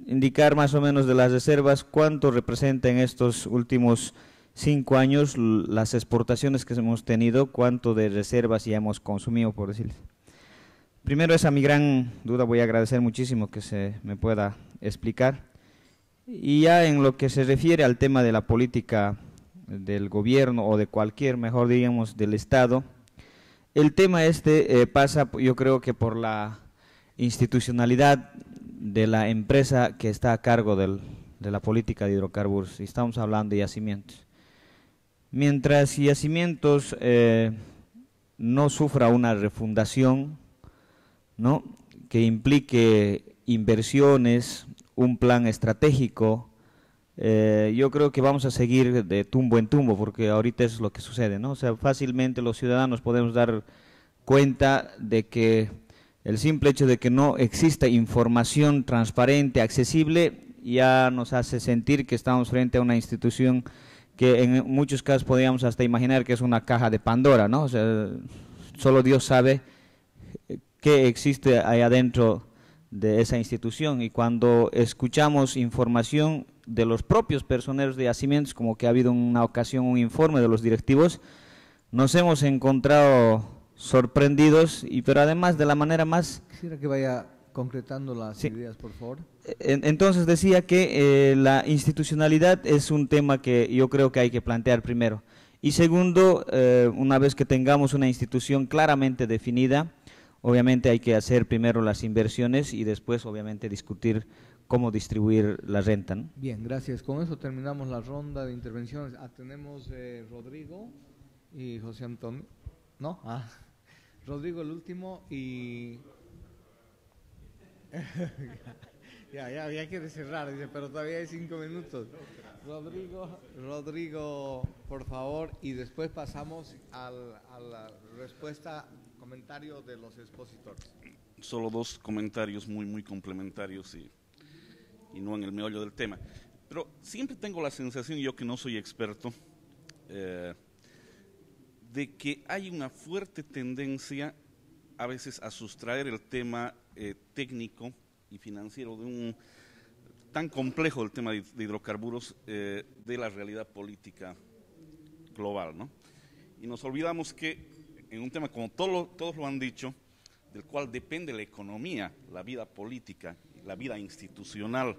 indicar más o menos de las reservas, cuánto representa en estos últimos 5 años las exportaciones que hemos tenido, cuánto de reservas ya hemos consumido, por decirles. Primero, esa mi gran duda, voy a agradecer muchísimo que se me pueda explicar. Y ya en lo que se refiere al tema de la política del gobierno o de cualquier, mejor digamos, del Estado, el tema pasa, yo creo que por la institucionalidad de la empresa que está a cargo de la política de hidrocarburos, y estamos hablando de Yacimientos. Mientras Yacimientos no sufra una refundación, ¿no?, que implique inversiones, un plan estratégico, yo creo que vamos a seguir de tumbo en tumbo, porque ahorita es lo que sucede, ¿no? O sea, fácilmente los ciudadanos podemos dar cuenta de que el simple hecho de que no exista información transparente, accesible, ya nos hace sentir que estamos frente a una institución que en muchos casos podríamos hasta imaginar que es una caja de Pandora, ¿no? O sea, solo Dios sabe qué existe ahí adentro de esa institución, y cuando escuchamos información de los propios personeros de Yacimientos, como que ha habido una ocasión un informe de los directivos, nos hemos encontrado sorprendidos, pero además de la manera más... Quisiera que vaya concretando las ideas, por favor. Entonces decía que la institucionalidad es un tema que yo creo que hay que plantear primero. Y segundo, una vez que tengamos una institución claramente definida, obviamente hay que hacer primero las inversiones y después obviamente discutir cómo distribuir la renta, ¿no? Bien, gracias. Con eso terminamos la ronda de intervenciones. Tenemos Rodrigo y José Antonio. ¿No? Rodrigo el último y... ya quiere cerrar, dice, pero todavía hay 5 minutos. Rodrigo, por favor, y después pasamos a la respuesta, comentario de los expositores. Solo 2 comentarios muy complementarios y no en el meollo del tema. Pero siempre tengo la sensación, yo que no soy experto, de que hay una fuerte tendencia a veces a sustraer el tema técnico y financiero de un tan complejo del tema de hidrocarburos de la realidad política global, ¿no? Y nos olvidamos que en un tema como todos lo han dicho, del cual depende la economía, la vida política, la vida institucional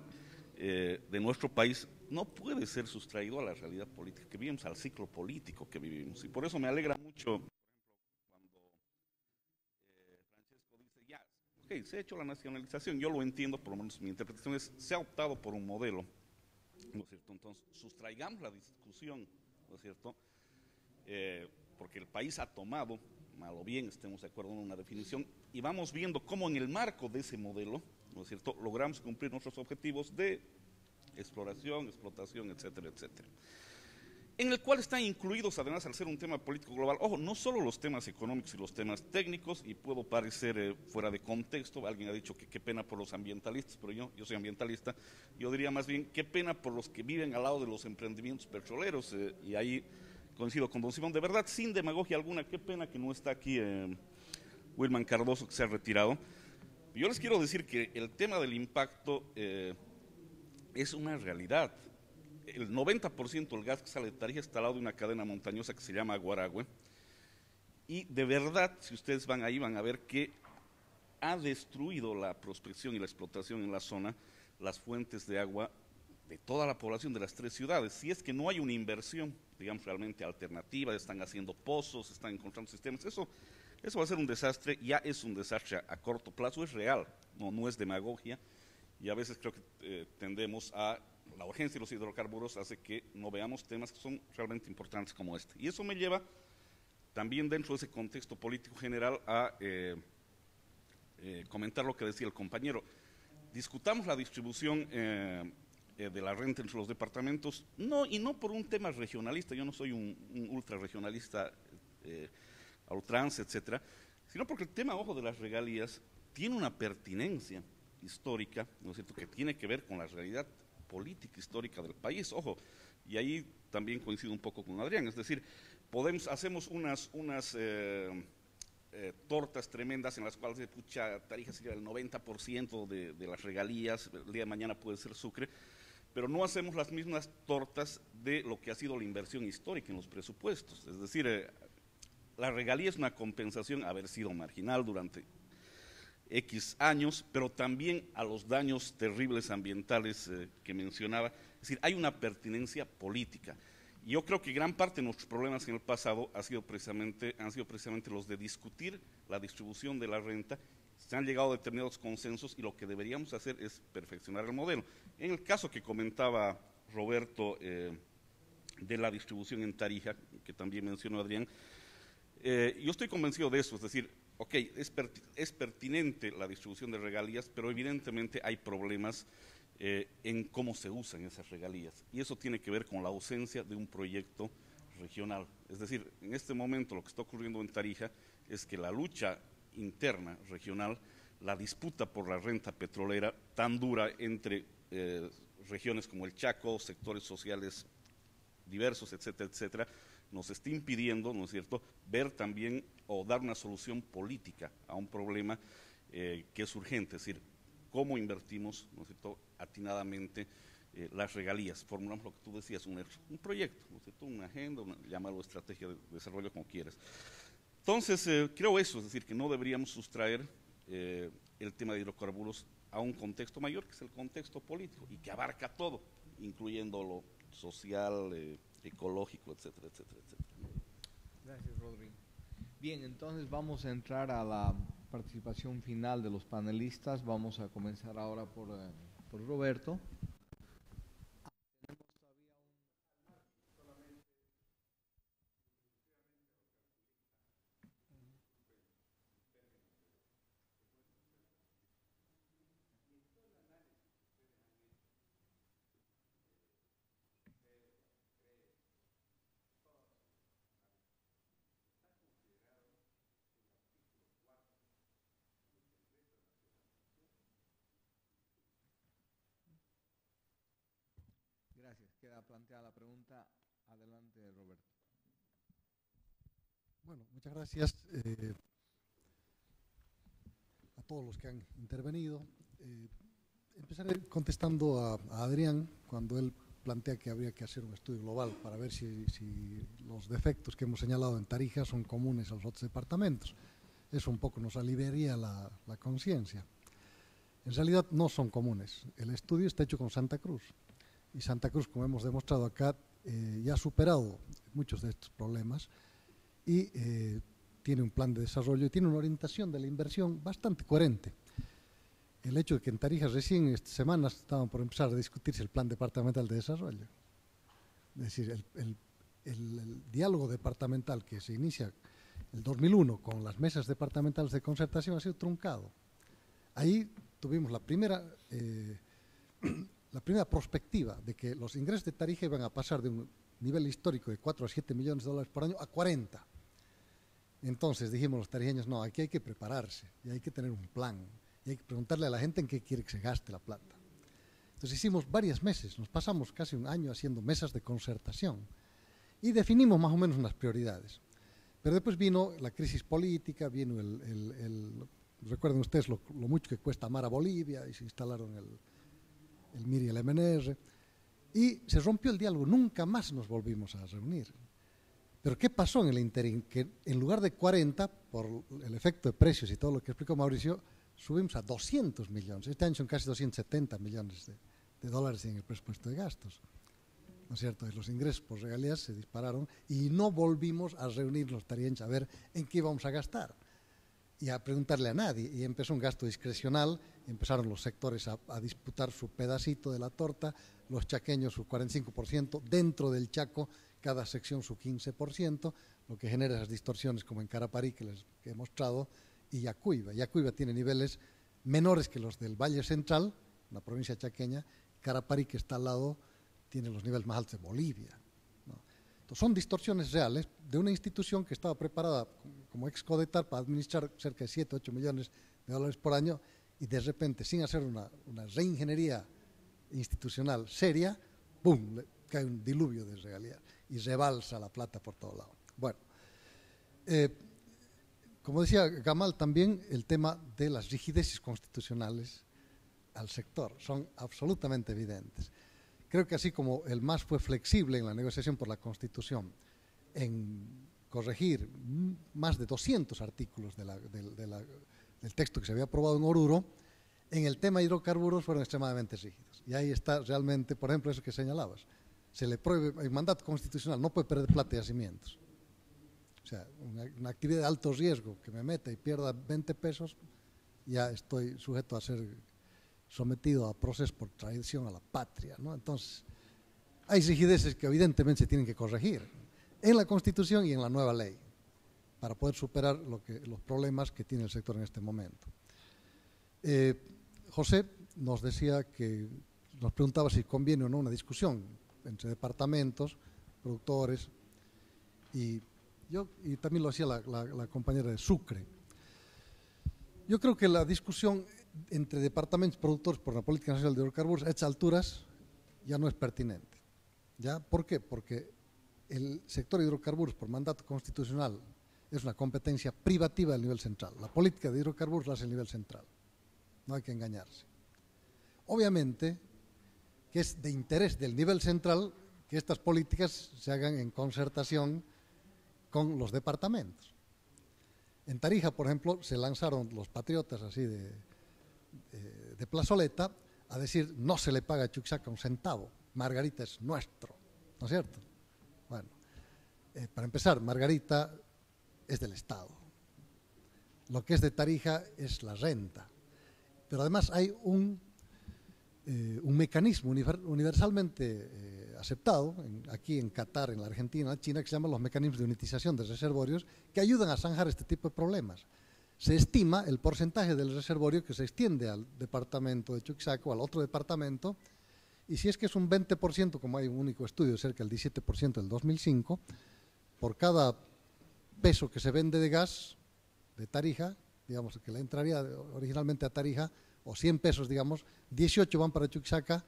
de nuestro país, no puede ser sustraído a la realidad política que vivimos, al ciclo político que vivimos. Y por eso me alegra mucho cuando Francesco dice, ya, ok, se ha hecho la nacionalización, yo lo entiendo, por lo menos mi interpretación es, se ha optado por un modelo, ¿no es cierto? Entonces, sustraigamos la discusión, ¿no es cierto? Porque el país ha tomado, mal o bien, estemos de acuerdo en una definición, y vamos viendo cómo en el marco de ese modelo, ¿no es cierto?, logramos cumplir nuestros objetivos de exploración, explotación, etcétera, etcétera. En el cual están incluidos, además, al ser un tema político global, ojo, no solo los temas económicos y los temas técnicos, y puedo parecer fuera de contexto, alguien ha dicho que qué pena por los ambientalistas, pero yo soy ambientalista, yo diría más bien qué pena por los que viven al lado de los emprendimientos petroleros, y ahí coincido con don Simón, de verdad, sin demagogia alguna, qué pena que no está aquí Wilman Cardoso, que se ha retirado. Yo les quiero decir que el tema del impacto es una realidad. El 90% del gas que sale de Tarija está al lado de una cadena montañosa que se llama Aguaragüe, y de verdad, si ustedes van ahí, van a ver que ha destruido la prospección y la explotación en la zona, las fuentes de agua de toda la población de las 3 ciudades. Si es que no hay una inversión, digamos, realmente alternativa, están haciendo pozos, están encontrando sistemas, eso va a ser un desastre, ya es un desastre a corto plazo, es real, no es demagogia, y a veces creo que tendemos a, la urgencia de los hidrocarburos hace que no veamos temas que son realmente importantes como este. Y eso me lleva también dentro de ese contexto político general a comentar lo que decía el compañero. Discutamos la distribución de la renta entre los departamentos, y no por un tema regionalista, yo no soy un ultra regionalista a ultranza, etcétera, sino porque el tema, ojo, de las regalías tiene una pertinencia histórica, ¿no es cierto?, que tiene que ver con la realidad política histórica del país, ojo, y ahí también coincido un poco con Adrián, es decir, hacemos unas tortas tremendas en las cuales de Tarija se lleva el 90% de las regalías, el día de mañana puede ser Sucre, pero no hacemos las mismas tortas de lo que ha sido la inversión histórica en los presupuestos. Es decir, la regalía es una compensación a haber sido marginal durante X años, pero también a los daños terribles ambientales que mencionaba. Es decir, hay una pertinencia política. Y yo creo que gran parte de nuestros problemas en el pasado han sido precisamente los de discutir la distribución de la renta. Se han llegado a determinados consensos y lo que deberíamos hacer es perfeccionar el modelo. En el caso que comentaba Roberto de la distribución en Tarija, que también mencionó Adrián, yo estoy convencido de eso, es decir, ok, es pertinente la distribución de regalías, pero evidentemente hay problemas en cómo se usan esas regalías. Y eso tiene que ver con la ausencia de un proyecto regional. Es decir, en este momento lo que está ocurriendo en Tarija es que la lucha interna regional, la disputa por la renta petrolera tan dura entre regiones como el Chaco, sectores sociales diversos, etcétera, etcétera, nos está impidiendo, ¿no es cierto?, ver también o dar una solución política a un problema que es urgente, es decir, cómo invertimos, ¿no es cierto?, atinadamente las regalías. Formulamos lo que tú decías, un proyecto, ¿no es cierto?, una agenda, llámalo estrategia de desarrollo como quieras. Entonces, creo eso, es decir, que no deberíamos sustraer el tema de hidrocarburos a un contexto mayor, que es el contexto político, y que abarca todo, incluyendo lo social, ecológico, etcétera, etcétera, etcétera. Gracias, Rodrigo. Bien, entonces vamos a entrar a la participación final de los panelistas. Vamos a comenzar ahora por Roberto. Gracias. Queda planteada la pregunta. Adelante, Roberto. Bueno, muchas gracias a todos los que han intervenido. Empezaré contestando a Adrián cuando él plantea que habría que hacer un estudio global para ver si los defectos que hemos señalado en Tarija son comunes a los otros departamentos. Eso un poco nos aliviaría la conciencia. En realidad no son comunes. El estudio está hecho con Santa Cruz. Y Santa Cruz, como hemos demostrado acá, ya ha superado muchos de estos problemas y tiene un plan de desarrollo y tiene una orientación de la inversión bastante coherente. El hecho de que en Tarija recién esta semana estaban por empezar a discutirse el plan departamental de desarrollo. Es decir, el diálogo departamental que se inicia el 2001 con las mesas departamentales de concertación ha sido truncado. Ahí tuvimos la primera perspectiva de que los ingresos de Tarija iban a pasar de un nivel histórico de 4 a 7 millones de dólares por año a 40. Entonces dijimos los tarijeños, no, aquí hay que prepararse y hay que tener un plan y hay que preguntarle a la gente en qué quiere que se gaste la plata. Entonces hicimos varios meses, nos pasamos casi un año haciendo mesas de concertación y definimos más o menos unas prioridades. Pero después vino la crisis política, vino recuerden ustedes lo mucho que cuesta amar a Bolivia y se instalaron el MIR y el MNR, y se rompió el diálogo, nunca más nos volvimos a reunir. Pero ¿qué pasó en el interín? Que en lugar de 40, por el efecto de precios y todo lo que explicó Mauricio, subimos a 200 millones. Este año son casi 270 millones de dólares en el presupuesto de gastos. ¿No es cierto? Y los ingresos por regalías se dispararon y no volvimos a reunir los tarienches a ver en qué íbamos a gastar y a preguntarle a nadie, y empezó un gasto discrecional, empezaron los sectores a disputar su pedacito de la torta, los chaqueños su 45%, dentro del Chaco cada sección su 15%, lo que genera esas distorsiones como en Caraparí que les he mostrado, y Yacuiba. Yacuiba tiene niveles menores que los del Valle Central, la provincia chaqueña. Carapari, que está al lado, tiene los niveles más altos de Bolivia, ¿no? Entonces, son distorsiones reales de una institución que estaba preparada como ex-Codetar para administrar cerca de 7, 8 millones de dólares por año, y de repente, sin hacer una reingeniería institucional seria, ¡pum!, le cae un diluvio de regalías y rebalsa la plata por todo lado. Bueno, como decía Gamal también, el tema de las rigideces constitucionales al sector son absolutamente evidentes. Creo que así como el MAS fue flexible en la negociación por la Constitución en corregir más de 200 artículos del texto que se había aprobado en Oruro, en el tema de hidrocarburos fueron extremadamente rígidos. Y ahí está realmente, por ejemplo, eso que señalabas. Se le prohíbe, el mandato constitucional no puede perder plata y yacimientos. O sea, una actividad de alto riesgo que me meta y pierda 20 pesos, ya estoy sujeto a ser sometido a procesos por traición a la patria, ¿no? Entonces, hay rigideces que evidentemente se tienen que corregir en la Constitución y en la nueva ley para poder superar los problemas que tiene el sector en este momento. José nos decía que nos preguntaba si conviene o no una discusión entre departamentos, productores, y también lo hacía la compañera de Sucre. Yo creo que la discusión entre departamentos productores por la política nacional de hidrocarburos a estas alturas ya no es pertinente. ¿Ya? ¿Por qué? Porque el sector de hidrocarburos por mandato constitucional es una competencia privativa del nivel central. La política de hidrocarburos la hace el nivel central. No hay que engañarse. Obviamente que es de interés del nivel central que estas políticas se hagan en concertación con los departamentos. En Tarija, por ejemplo, se lanzaron los patriotas así de plazoleta a decir no se le paga a Chuquisaca un centavo, Margarita es nuestro, ¿no es cierto? Bueno, para empezar, Margarita es del Estado. Lo que es de Tarija es la renta. Pero además hay un mecanismo universalmente aceptado aquí en Qatar, en la Argentina, en China, que se llaman los mecanismos de unitización de reservorios, que ayudan a zanjar este tipo de problemas. Se estima el porcentaje del reservorio que se extiende al departamento de Chuquisaca o al otro departamento, y si es que es un 20%, como hay un único estudio, cerca del 17% del 2005, por cada peso que se vende de gas de Tarija, digamos que le entraría originalmente a Tarija, o 100 pesos, digamos, 18 van para Chuquisaca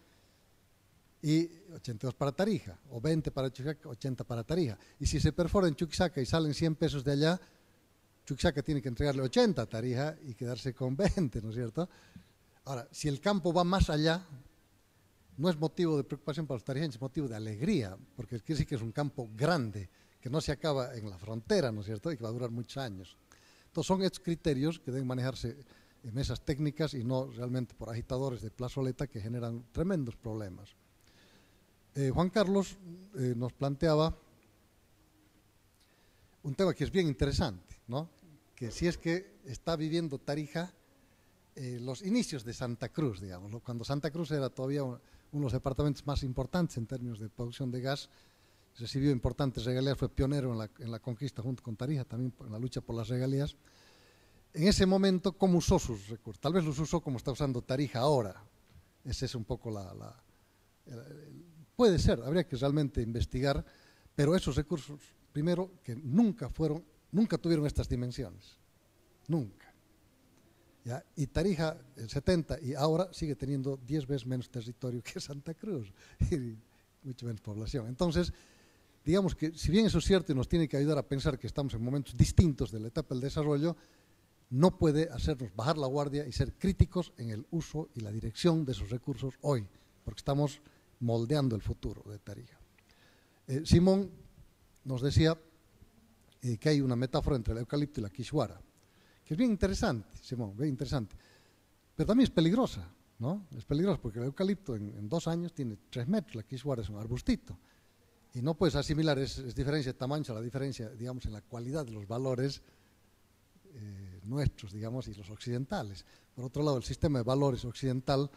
y 82 para Tarija, o 20 para Chuquisaca, 80 para Tarija. Y si se perfora en Chuquisaca y salen 100 pesos de allá, Chuquisaca tiene que entregarle 80 a Tarija y quedarse con 20, ¿no es cierto? Ahora, si el campo va más allá, no es motivo de preocupación para los tarijeños, es motivo de alegría, porque quiere decir que es un campo grande, que no se acaba en la frontera, ¿no es cierto?, y que va a durar muchos años. Entonces son estos criterios que deben manejarse en mesas técnicas y no realmente por agitadores de plazoleta que generan tremendos problemas. Juan Carlos nos planteaba un tema que es bien interesante, ¿no? Que si es que está viviendo Tarija los inicios de Santa Cruz, digamos, ¿no? Cuando Santa Cruz era todavía uno de los departamentos más importantes en términos de producción de gas, recibió importantes regalías, fue pionero en la conquista junto con Tarija, también en la lucha por las regalías. En ese momento, ¿cómo usó sus recursos? Tal vez los usó como está usando Tarija ahora. Esa es un poco puede ser, habría que realmente investigar, pero esos recursos, primero, que nunca tuvieron estas dimensiones. Nunca. ¿Ya? Y Tarija, el 70, y ahora sigue teniendo 10 veces menos territorio que Santa Cruz, y mucho menos población. Entonces, digamos que si bien eso es cierto y nos tiene que ayudar a pensar que estamos en momentos distintos de la etapa del desarrollo, no puede hacernos bajar la guardia y ser críticos en el uso y la dirección de esos recursos hoy, porque estamos moldeando el futuro de Tarija. Simón nos decía que hay una metáfora entre el eucalipto y la quichuara, que es bien interesante, Simón, bien interesante, pero también es peligrosa, ¿no? Es peligrosa porque el eucalipto en 2 años tiene 3 metros, la quichuara es un arbustito, y no puedes asimilar es diferencia de tamaño a la diferencia, digamos, en la cualidad de los valores nuestros, digamos, y los occidentales. Por otro lado, el sistema de valores occidental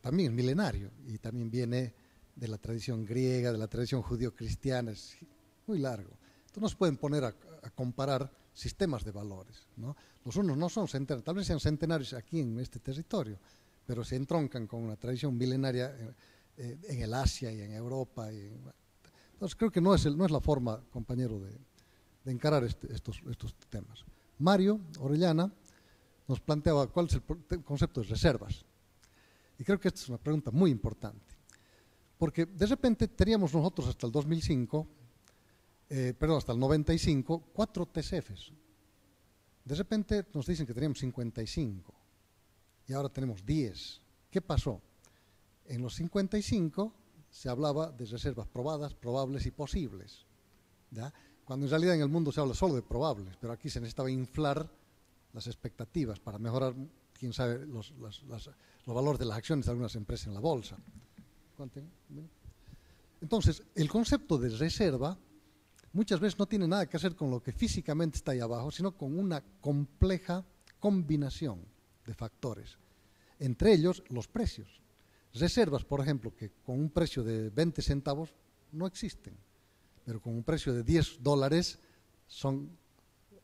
también es milenario y también viene de la tradición griega, de la tradición judío-cristiana, es muy largo. Entonces no se pueden poner a comparar sistemas de valores, ¿no? Los unos no son centenarios, tal vez sean centenarios aquí en este territorio, pero se entroncan con una tradición milenaria en el Asia y en Europa. Entonces creo que no es la forma, compañero, de encarar estos temas. Mario Orellana nos planteaba cuál es el concepto de reservas. Y creo que esta es una pregunta muy importante, porque de repente teníamos nosotros hasta el 2005, hasta el 95, 4 TCFs. De repente nos dicen que teníamos 55 y ahora tenemos 10. ¿Qué pasó? En los 55 se hablaba de reservas probadas, probables y posibles, ¿ya? Cuando en realidad en el mundo se habla solo de probables, pero aquí se necesitaba inflar las expectativas para mejorar, quién sabe, los valores de las acciones de algunas empresas en la bolsa. Entonces, el concepto de reserva muchas veces no tiene nada que hacer con lo que físicamente está ahí abajo, sino con una compleja combinación de factores, entre ellos los precios. Reservas, por ejemplo, que con un precio de 20 centavos no existen, pero con un precio de $10 son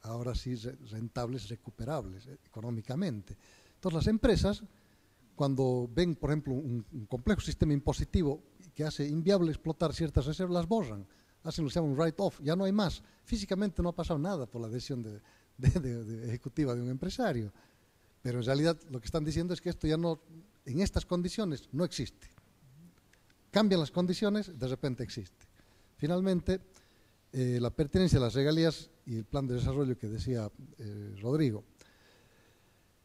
ahora sí rentables, recuperables económicamente. Entonces las empresas, cuando ven, por ejemplo, un complejo sistema impositivo que hace inviable explotar ciertas reservas, las borran, hacen lo que se llama un write-off, ya no hay más. Físicamente no ha pasado nada por la decisión de ejecutiva de un empresario, pero en realidad lo que están diciendo es que esto ya no, en estas condiciones, no existe. Cambian las condiciones, de repente existe. Finalmente, la pertinencia de las regalías y el plan de desarrollo que decía Rodrigo.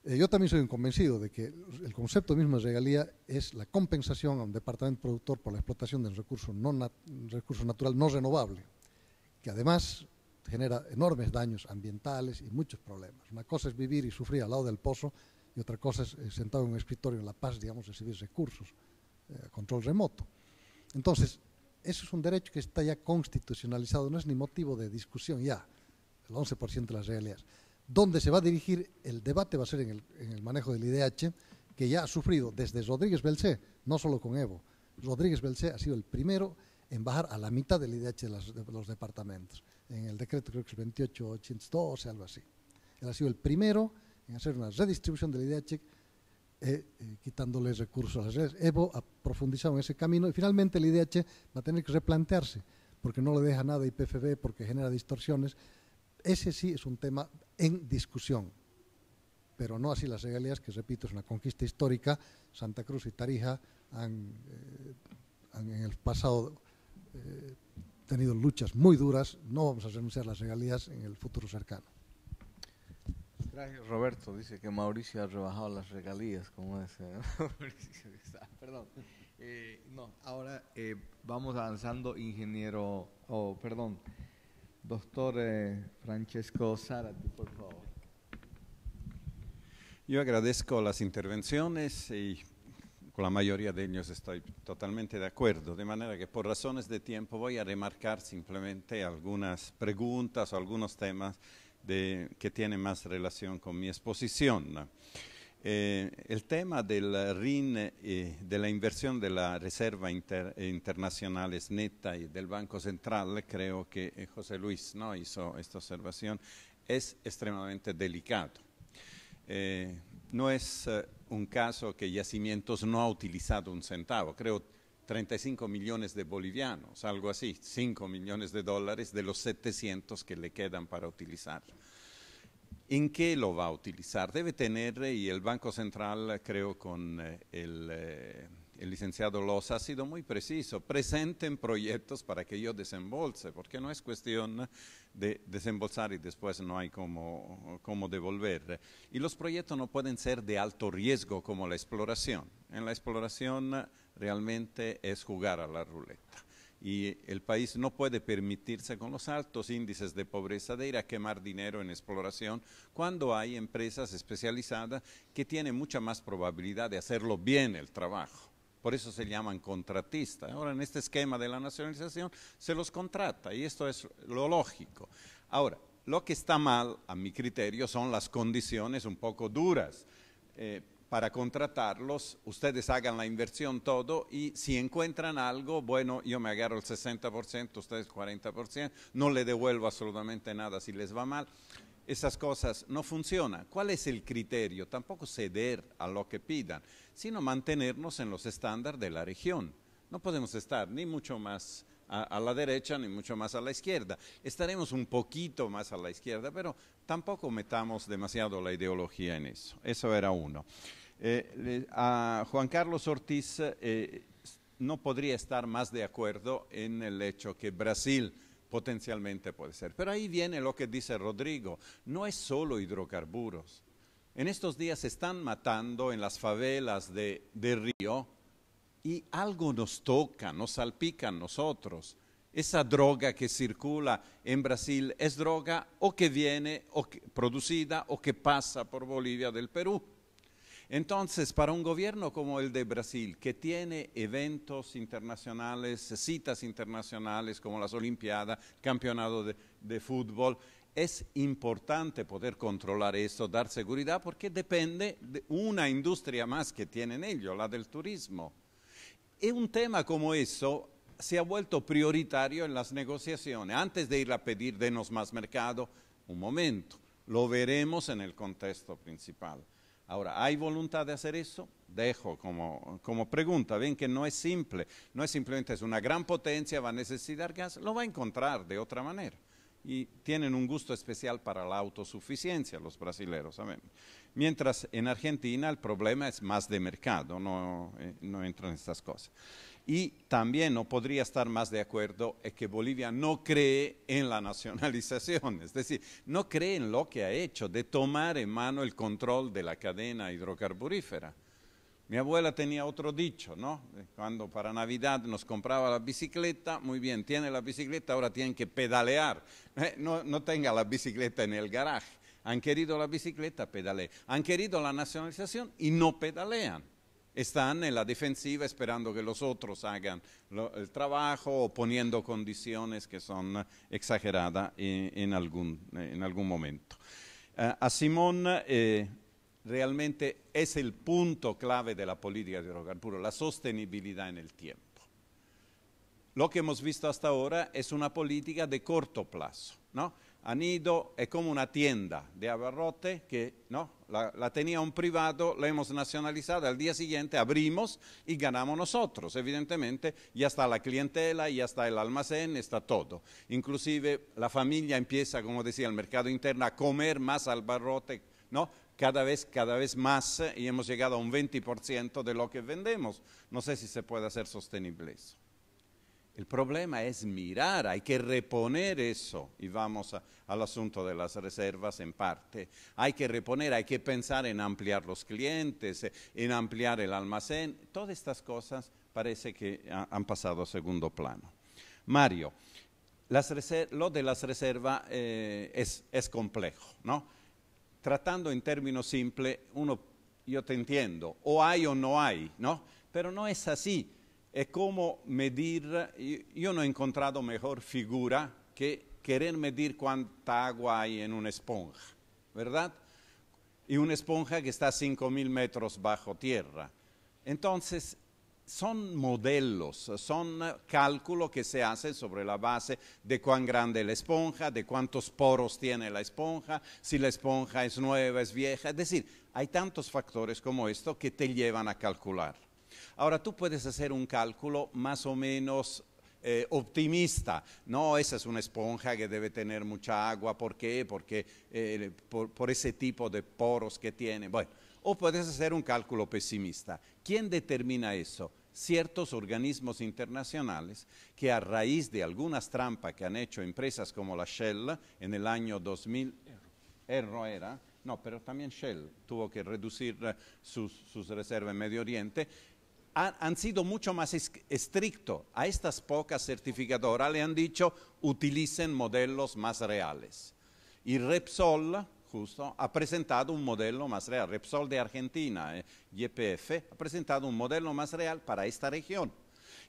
Yo también soy un convencido de que el concepto mismo de regalía es la compensación a un departamento productor por la explotación del recurso natural no renovable, que además genera enormes daños ambientales y muchos problemas. Una cosa es vivir y sufrir al lado del pozo y otra cosa es sentado en un escritorio en La Paz, digamos, recibir recursos a control remoto. Entonces, eso es un derecho que está ya constitucionalizado, no es ni motivo de discusión ya, el 11% de las regalías. Donde se va a dirigir el debate va a ser en el manejo del IDH, que ya ha sufrido desde Rodríguez Belcé, no solo con Evo. Rodríguez Belcé ha sido el primero en bajar a la mitad del IDH de los departamentos. En el decreto creo que es 2882, algo así. Él ha sido el primero en hacer una redistribución del IDH, quitándole recursos a las redes. Evo ha profundizado en ese camino y finalmente el IDH va a tener que replantearse, porque no le deja nada a IPFB, porque genera distorsiones. Ese sí es un tema en discusión, pero no así las regalías, que repito, es una conquista histórica. Santa Cruz y Tarija han en el pasado tenido luchas muy duras. No vamos a renunciar a las regalías en el futuro cercano. Gracias, Roberto. Dice que Mauricio ha rebajado las regalías, como es. Perdón. No, ahora vamos avanzando, ingeniero, doctor Francesco Zarate, por favor. Yo agradezco las intervenciones y con la mayoría de ellos estoy totalmente de acuerdo, de manera que por razones de tiempo voy a remarcar simplemente algunas preguntas o algunos temas que tienen más relación con mi exposición. El tema del RIN, de la inversión de la Reserva Internacional es neta y del Banco Central, creo que José Luis hizo esta observación, es extremadamente delicado. No es un caso que Yacimientos no ha utilizado un centavo, creo 35 millones de bolivianos, algo así, 5 millones de dólares de los 700 que le quedan para utilizar. ¿En qué lo va a utilizar? Debe tener, y el Banco Central, creo con el licenciado Loza, ha sido muy preciso, presenten proyectos para que yo desembolse, porque no es cuestión de desembolsar y después no hay cómo devolver. Y los proyectos no pueden ser de alto riesgo como la exploración. En la exploración realmente es jugar a la ruleta. Y el país no puede permitirse con los altos índices de pobreza de ir a quemar dinero en exploración cuando hay empresas especializadas que tienen mucha más probabilidad de hacerlo bien el trabajo. Por eso se llaman contratistas. Ahora en este esquema de la nacionalización se los contrata y esto es lo lógico. Ahora, lo que está mal a mi criterio son las condiciones un poco duras. Para contratarlos, ustedes hagan la inversión todo y si encuentran algo, bueno, yo me agarro el 60%, ustedes 40%, no le devuelvo absolutamente nada si les va mal. esas cosas no funcionan. ¿Cuál es el criterio? Tampoco ceder a lo que pidan, sino mantenernos en los estándares de la región. No podemos estar ni mucho más a la derecha ni mucho más a la izquierda. Estaremos un poquito más a la izquierda, pero tampoco metamos demasiado la ideología en eso. Eso era uno. A Juan Carlos Ortiz no podría estar más de acuerdo en el hecho que Brasil potencialmente puede ser. Pero ahí viene lo que dice Rodrigo, no es solo hidrocarburos. En estos días se están matando en las favelas de Río y algo nos toca, nos salpica a nosotros. Esa droga que circula en Brasil es droga o que viene producida o que pasa por Bolivia del Perú. Entonces, para un gobierno como el de Brasil, que tiene eventos internacionales, citas internacionales como las Olimpiadas, campeonato de fútbol, es importante poder controlar eso, dar seguridad, porque depende de una industria más que tienen ellos, la del turismo. Y un tema como eso se ha vuelto prioritario en las negociaciones. Antes de ir a pedir denos más mercado, un momento, lo veremos en el contexto principal. Ahora, ¿hay voluntad de hacer eso? Dejo como pregunta. Ven que no es simple, no es simplemente es una gran potencia, va a necesitar gas, lo va a encontrar de otra manera. Y tienen un gusto especial para la autosuficiencia los brasileños, ¿saben? Mientras en Argentina el problema es más de mercado, no entran en estas cosas. Y también no podría estar más de acuerdo en que Bolivia no cree en la nacionalización, es decir, no cree en lo que ha hecho de tomar en mano el control de la cadena hidrocarburífera. Mi abuela tenía otro dicho, ¿no? Cuando para Navidad nos compraba la bicicleta, muy bien, tiene la bicicleta, ahora tienen que pedalear. No tenga la bicicleta en el garaje. Han querido la bicicleta, pedalean. Han querido la nacionalización y no pedalean. Están en la defensiva esperando que los otros hagan el trabajo o poniendo condiciones que son exageradas en algún momento. A Simón realmente es el punto clave de la política de hidrocarburos, la sostenibilidad en el tiempo. Lo que hemos visto hasta ahora es una política de corto plazo, ¿no? Han ido, es como una tienda de abarrote que ¿no? la tenía un privado, la hemos nacionalizado, al día siguiente abrimos y ganamos nosotros. Evidentemente ya está la clientela, ya está el almacén, está todo. Inclusive la familia empieza, como decía, el mercado interno a comer más al abarrote, ¿no? Cada vez más y hemos llegado a un 20% de lo que vendemos. No sé si se puede hacer sostenible eso. El problema es mirar, hay que reponer eso y vamos al asunto de las reservas en parte. Hay que reponer, hay que pensar en ampliar los clientes, en ampliar el almacén. Todas estas parece que han pasado a segundo plano. Mario, lo de las reservas es complejo, ¿no? Tratando en términos simples, yo te entiendo, o hay o no hay, ¿no? Pero no es así. Es como medir, yo no he encontrado mejor figura que querer medir cuánta agua hay en una esponja, ¿verdad? Y una esponja que está a 5.000 metros bajo tierra. Entonces, son modelos, son cálculos que se hacen sobre la base de cuán grande es la esponja, de cuántos poros tiene la esponja, si la esponja es nueva, es vieja. Es decir, hay tantos factores como esto que te llevan a calcular. Ahora, tú puedes hacer un cálculo más o menos optimista. No, esa es una esponja que debe tener mucha agua. ¿Por qué? Porque por ese tipo de poros que tiene. Bueno, o puedes hacer un cálculo pesimista. ¿Quién determina eso? Ciertos organismos internacionales que a raíz de algunas trampas que han hecho empresas como la Shell en el año 2000, no, pero también Shell tuvo que reducir sus reservas en Medio Oriente, han sido mucho más estrictos. A estas pocas certificadoras le han dicho utilicen modelos más reales. Y Repsol, justo, ha presentado un modelo más real. Repsol de Argentina, YPF, ha presentado un modelo más real para esta región.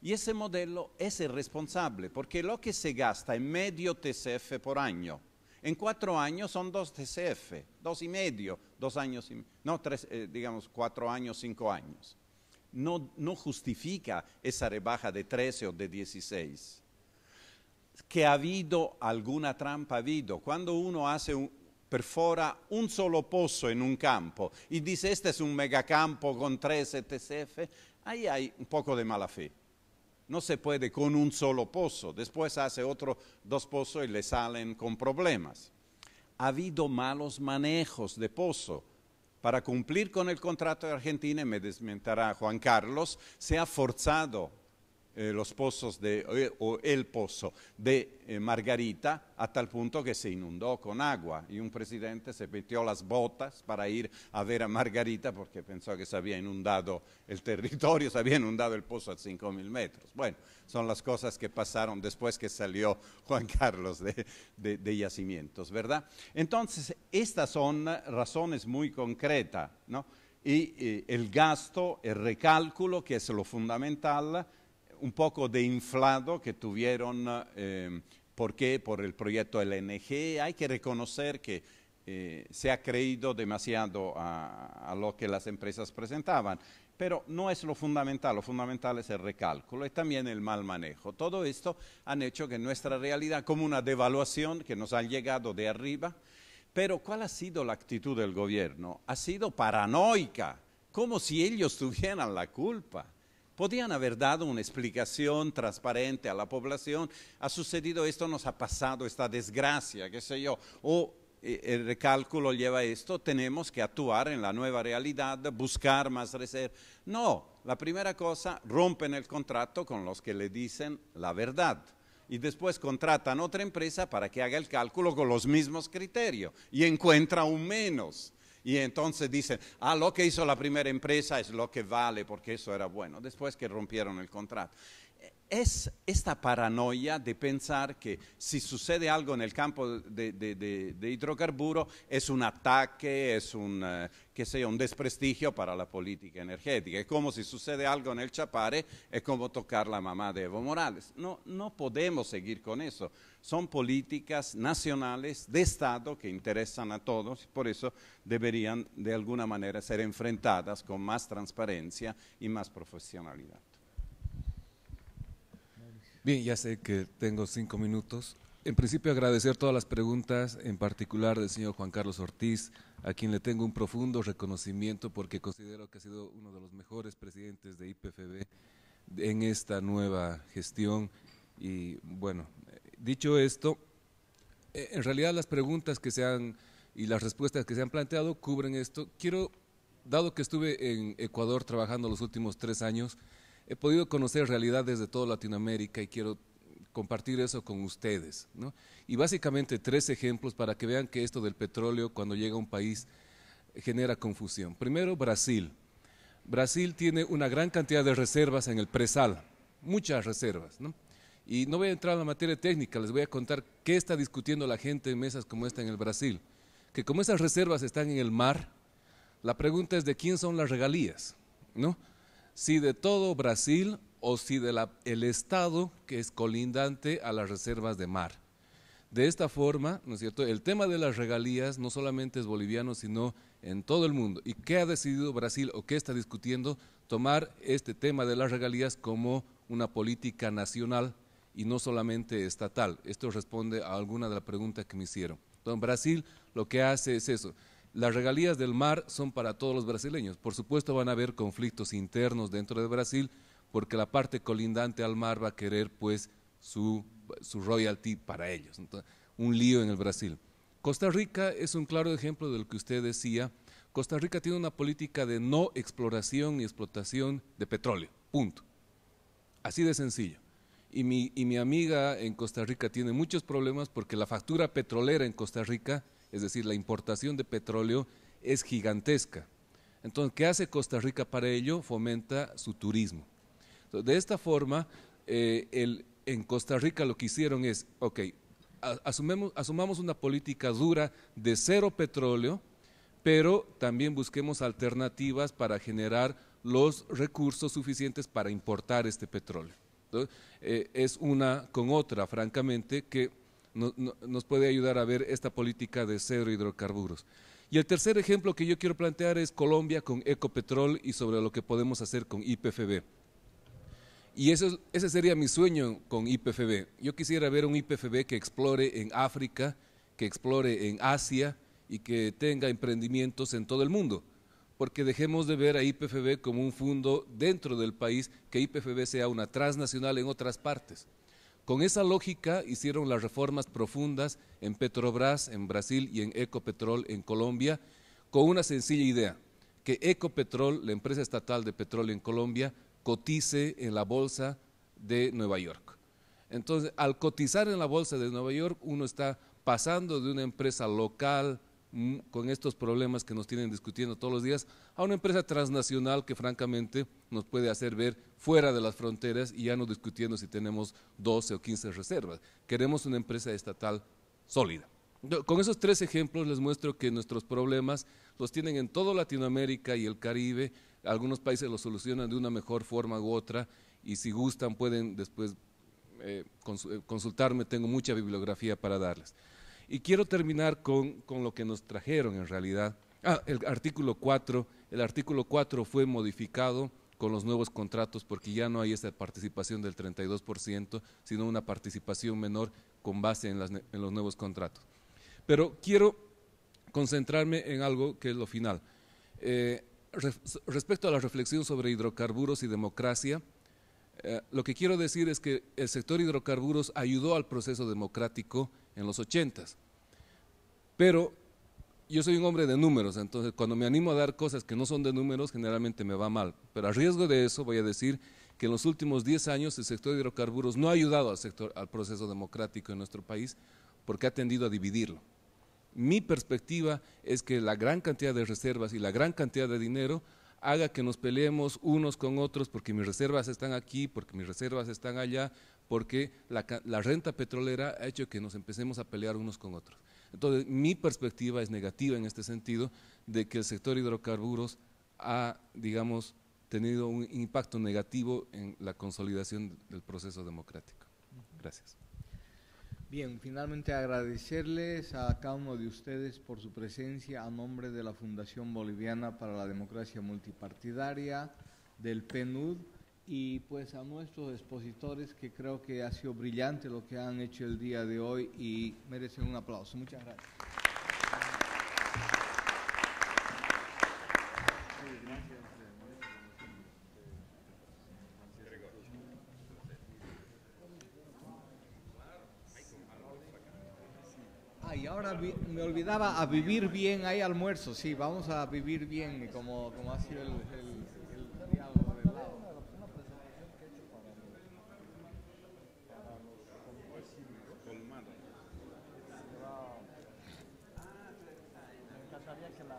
Y ese modelo es el responsable, porque lo que se gasta en medio TCF por año, en 4 años son 2 TCF, 2,5, 2 años, no 3, digamos 4 años, 5 años. No justifica esa rebaja de 13 o de 16. Que ha habido alguna trampa, ha habido. Cuando uno hace perfora un solo pozo en un campo y dice este es un megacampo con 3 ETCF, ahí hay un poco de mala fe. No se puede con un solo pozo, después hace otro 2 pozos y le salen con problemas. Ha habido malos manejos de pozo. Para cumplir con el contrato de Argentina, me desmentirá Juan Carlos, se ha forzado los pozos o el pozo de Margarita a tal punto que se inundó con agua y un presidente se metió las botas para ir a ver a Margarita porque pensó que se había inundado el territorio, se había inundado el pozo a 5.000 metros. Bueno, son las cosas que pasaron después que salió Juan Carlos de Yacimientos, ¿verdad? Entonces, estas son razones muy concretas, ¿no? Y el gasto, el recálculo, que es lo fundamental, un poco de inflado que tuvieron, ¿por qué? Por el proyecto LNG. Hay que reconocer que se ha creído demasiado a lo que las empresas presentaban, pero no es lo fundamental es el recálculo y también el mal manejo. Todo esto han hecho que nuestra realidad, como una devaluación que nos ha llegado de arriba, pero ¿cuál ha sido la actitud del gobierno? Ha sido paranoica, como si ellos tuvieran la culpa. Podían haber dado una explicación transparente a la población, ha sucedido esto, nos ha pasado esta desgracia, qué sé yo, o el recálculo lleva esto, tenemos que actuar en la nueva realidad, buscar más reservas. No, la primera cosa, rompen el contrato con los que le dicen la verdad y después contratan otra empresa para que haga el cálculo con los mismos criterios y encuentra un menos. Y entonces dicen, lo que hizo la primera empresa es lo que vale porque eso era bueno, después que rompieron el contrato. Es esta paranoia de pensar que si sucede algo en el campo de hidrocarburo es un ataque, es un desprestigio para la política energética. Es como si sucede algo en el Chapare, es como tocar la mamá de Evo Morales. No podemos seguir con eso. Son políticas nacionales de Estado que interesan a todos y por eso deberían de alguna manera ser enfrentadas con más transparencia y más profesionalidad. Bien, ya sé que tengo 5 minutos. En principio agradecer todas las preguntas, en particular del señor Juan Carlos Ortiz, a quien le tengo un profundo reconocimiento porque considero que ha sido uno de los mejores presidentes de IPFB en esta nueva gestión. Y bueno, dicho esto, en realidad las preguntas que y las respuestas que se han planteado cubren esto. Dado que estuve en Ecuador trabajando los últimos 3 años, he podido conocer realidades de toda Latinoamérica y quiero compartir eso con ustedes, ¿no? Y básicamente 3 ejemplos para que vean que esto del petróleo cuando llega a un país genera confusión. Primero, Brasil. Brasil tiene una gran cantidad de reservas en el presal, muchas reservas, ¿no? Y no voy a entrar en la materia técnica, les voy a contar qué está discutiendo la gente en mesas como esta en el Brasil. Que como esas reservas están en el mar, la pregunta es de quién son las regalías, ¿no? Si de todo Brasil o si el Estado que es colindante a las reservas de mar. De esta forma, ¿no es cierto?, el tema de las regalías no solamente es boliviano, sino en todo el mundo. ¿Y qué ha decidido Brasil o qué está discutiendo? Tomar este tema de las regalías como una política nacional y no solamente estatal. Esto responde a alguna de las preguntas que me hicieron. Entonces, Brasil lo que hace es eso. Las regalías del mar son para todos los brasileños. Por supuesto van a haber conflictos internos dentro de Brasil porque la parte colindante al mar va a querer pues su royalty para ellos. Entonces, un lío en el Brasil. Costa Rica es un claro ejemplo de lo que usted decía. Costa Rica tiene una política de no exploración ni explotación de petróleo, punto. Así de sencillo. Y mi amiga en Costa Rica tiene muchos problemas porque la factura petrolera en Costa Rica, es decir, la importación de petróleo es gigantesca. Entonces, ¿qué hace Costa Rica para ello? Fomenta su turismo. Entonces, de esta forma, en Costa Rica lo que hicieron es, ok, asumamos una política dura de 0 petróleo, pero también busquemos alternativas para generar los recursos suficientes para importar este petróleo. Entonces, es una con otra, francamente, que nos puede ayudar a ver esta política de 0 hidrocarburos. Y el tercer ejemplo que yo quiero plantear es Colombia con Ecopetrol y sobre lo que podemos hacer con IPFB. Y ese sería mi sueño con IPFB. Yo quisiera ver un IPFB que explore en África, que explore en Asia y que tenga emprendimientos en todo el mundo, porque dejemos de ver a YPFB como un fondo dentro del país, que YPFB sea una transnacional en otras partes. Con esa lógica hicieron las reformas profundas en Petrobras en Brasil y en Ecopetrol en Colombia, con una sencilla idea, que Ecopetrol, la empresa estatal de petróleo en Colombia, cotice en la bolsa de Nueva York. Entonces, al cotizar en la bolsa de Nueva York, uno está pasando de una empresa local con estos problemas que nos tienen discutiendo todos los días, a una empresa transnacional que francamente nos puede hacer ver fuera de las fronteras y ya no discutiendo si tenemos 12 o 15 reservas. Queremos una empresa estatal sólida. Con esos 3 ejemplos les muestro que nuestros problemas los tienen en toda Latinoamérica y el Caribe. Algunos países los solucionan de una mejor forma u otra, y si gustan pueden después consultarme, tengo mucha bibliografía para darles. Y quiero terminar con lo que nos trajeron en realidad. El artículo 4 fue modificado con los nuevos contratos, porque ya no hay esa participación del 32%, sino una participación menor con base en los nuevos contratos. Pero quiero concentrarme en algo que es lo final. Respecto a la reflexión sobre hidrocarburos y democracia, lo que quiero decir es que el sector hidrocarburos ayudó al proceso democrático en los 80s, pero yo soy un hombre de números, entonces cuando me animo a dar cosas que no son de números, generalmente me va mal, pero a riesgo de eso voy a decir que en los últimos 10 años el sector de hidrocarburos no ha ayudado al proceso democrático en nuestro país, porque ha tendido a dividirlo. Mi perspectiva es que la gran cantidad de reservas y la gran cantidad de dinero haga que nos peleemos unos con otros, porque mis reservas están aquí, porque mis reservas están allá, porque la renta petrolera ha hecho que nos empecemos a pelear unos con otros. Entonces, mi perspectiva es negativa en este sentido, de que el sector hidrocarburos ha, digamos, tenido un impacto negativo en la consolidación del proceso democrático. Gracias. Bien, finalmente agradecerles a cada uno de ustedes por su presencia a nombre de la Fundación Boliviana para la Democracia Multipartidaria, del PNUD, y pues a nuestros expositores, que creo que ha sido brillante lo que han hecho el día de hoy y merecen un aplauso. Muchas gracias. Y ahora me olvidaba, a vivir bien, hay almuerzo, sí, vamos a vivir bien, como ha sido el diálogo del lado.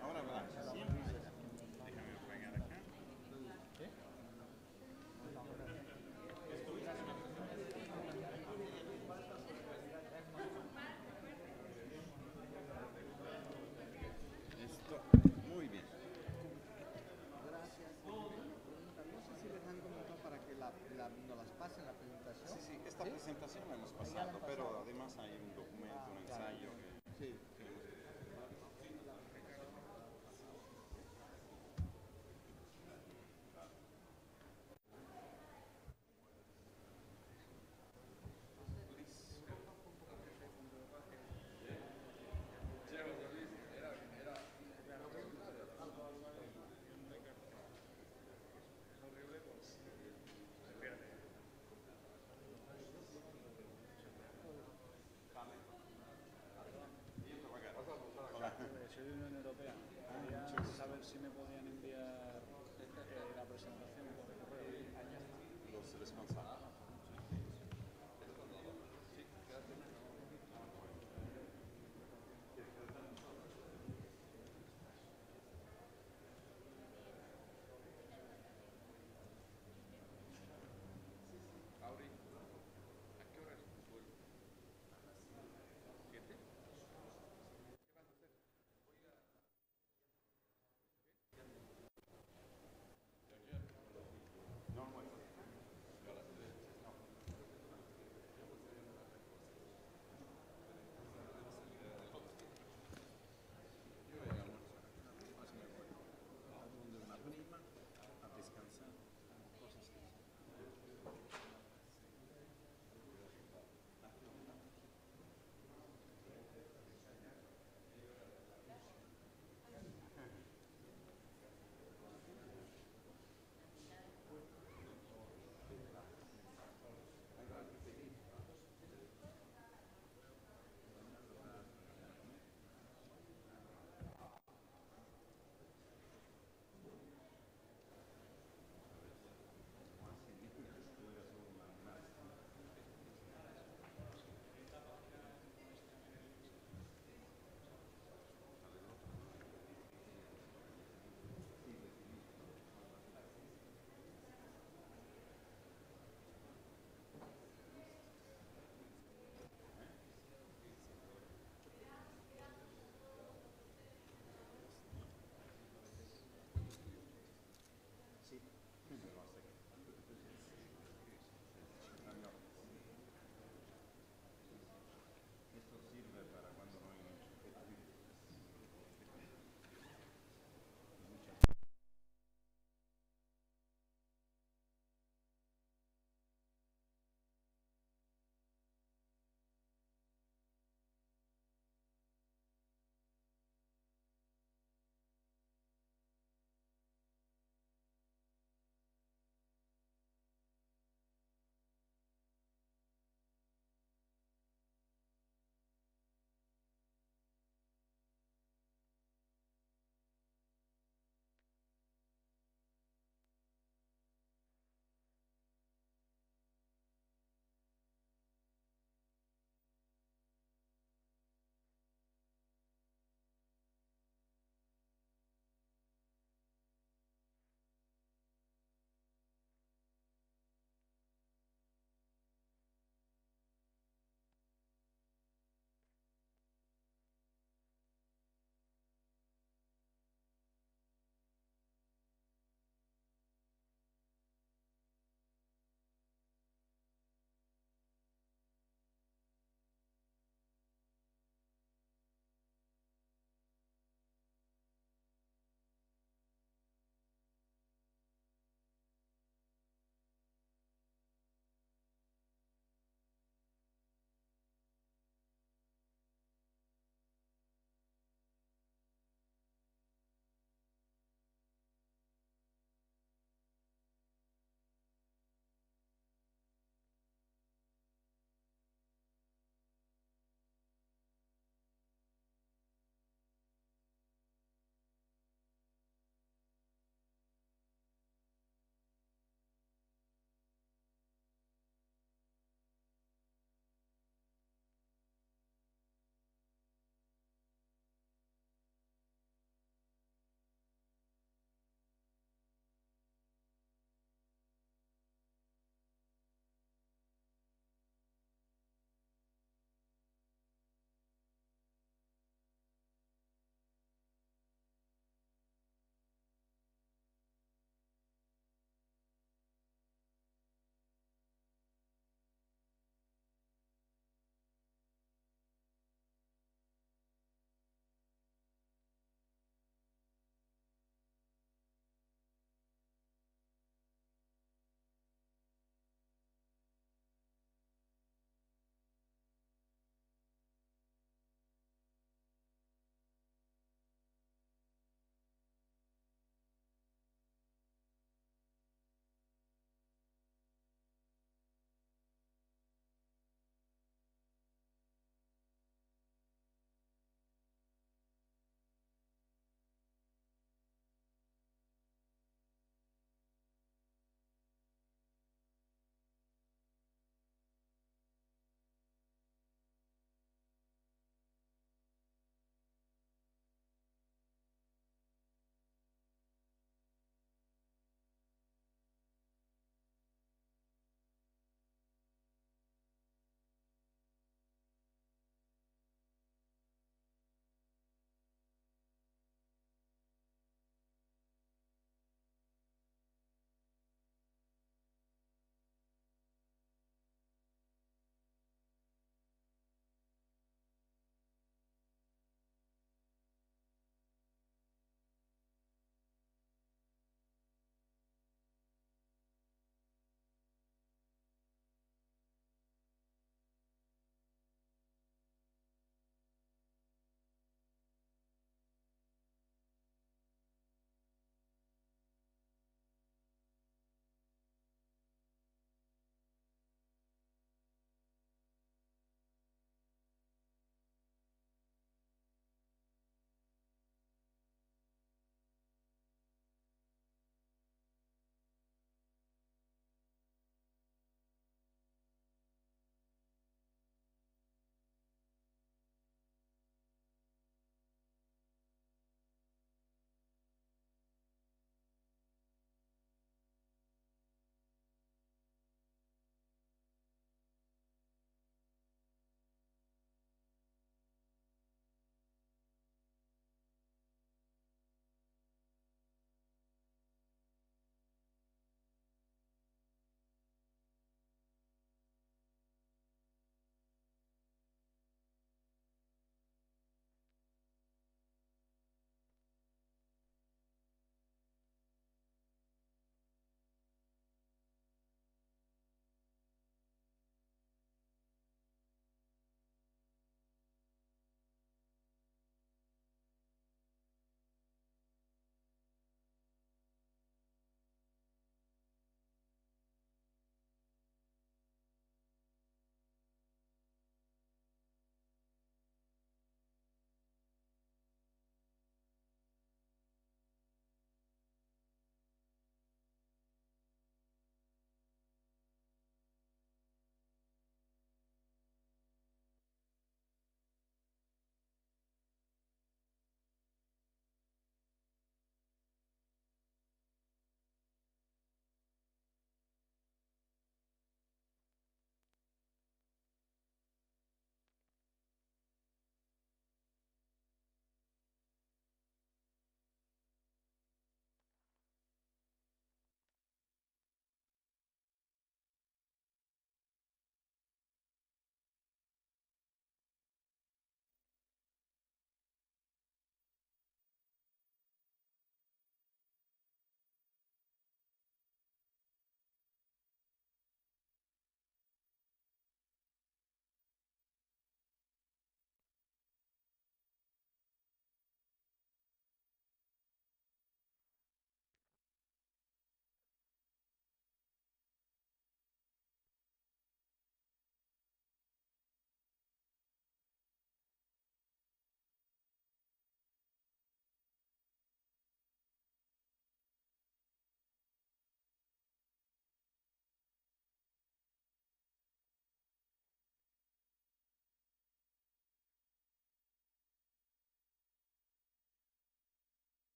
Ahora, ¿verdad?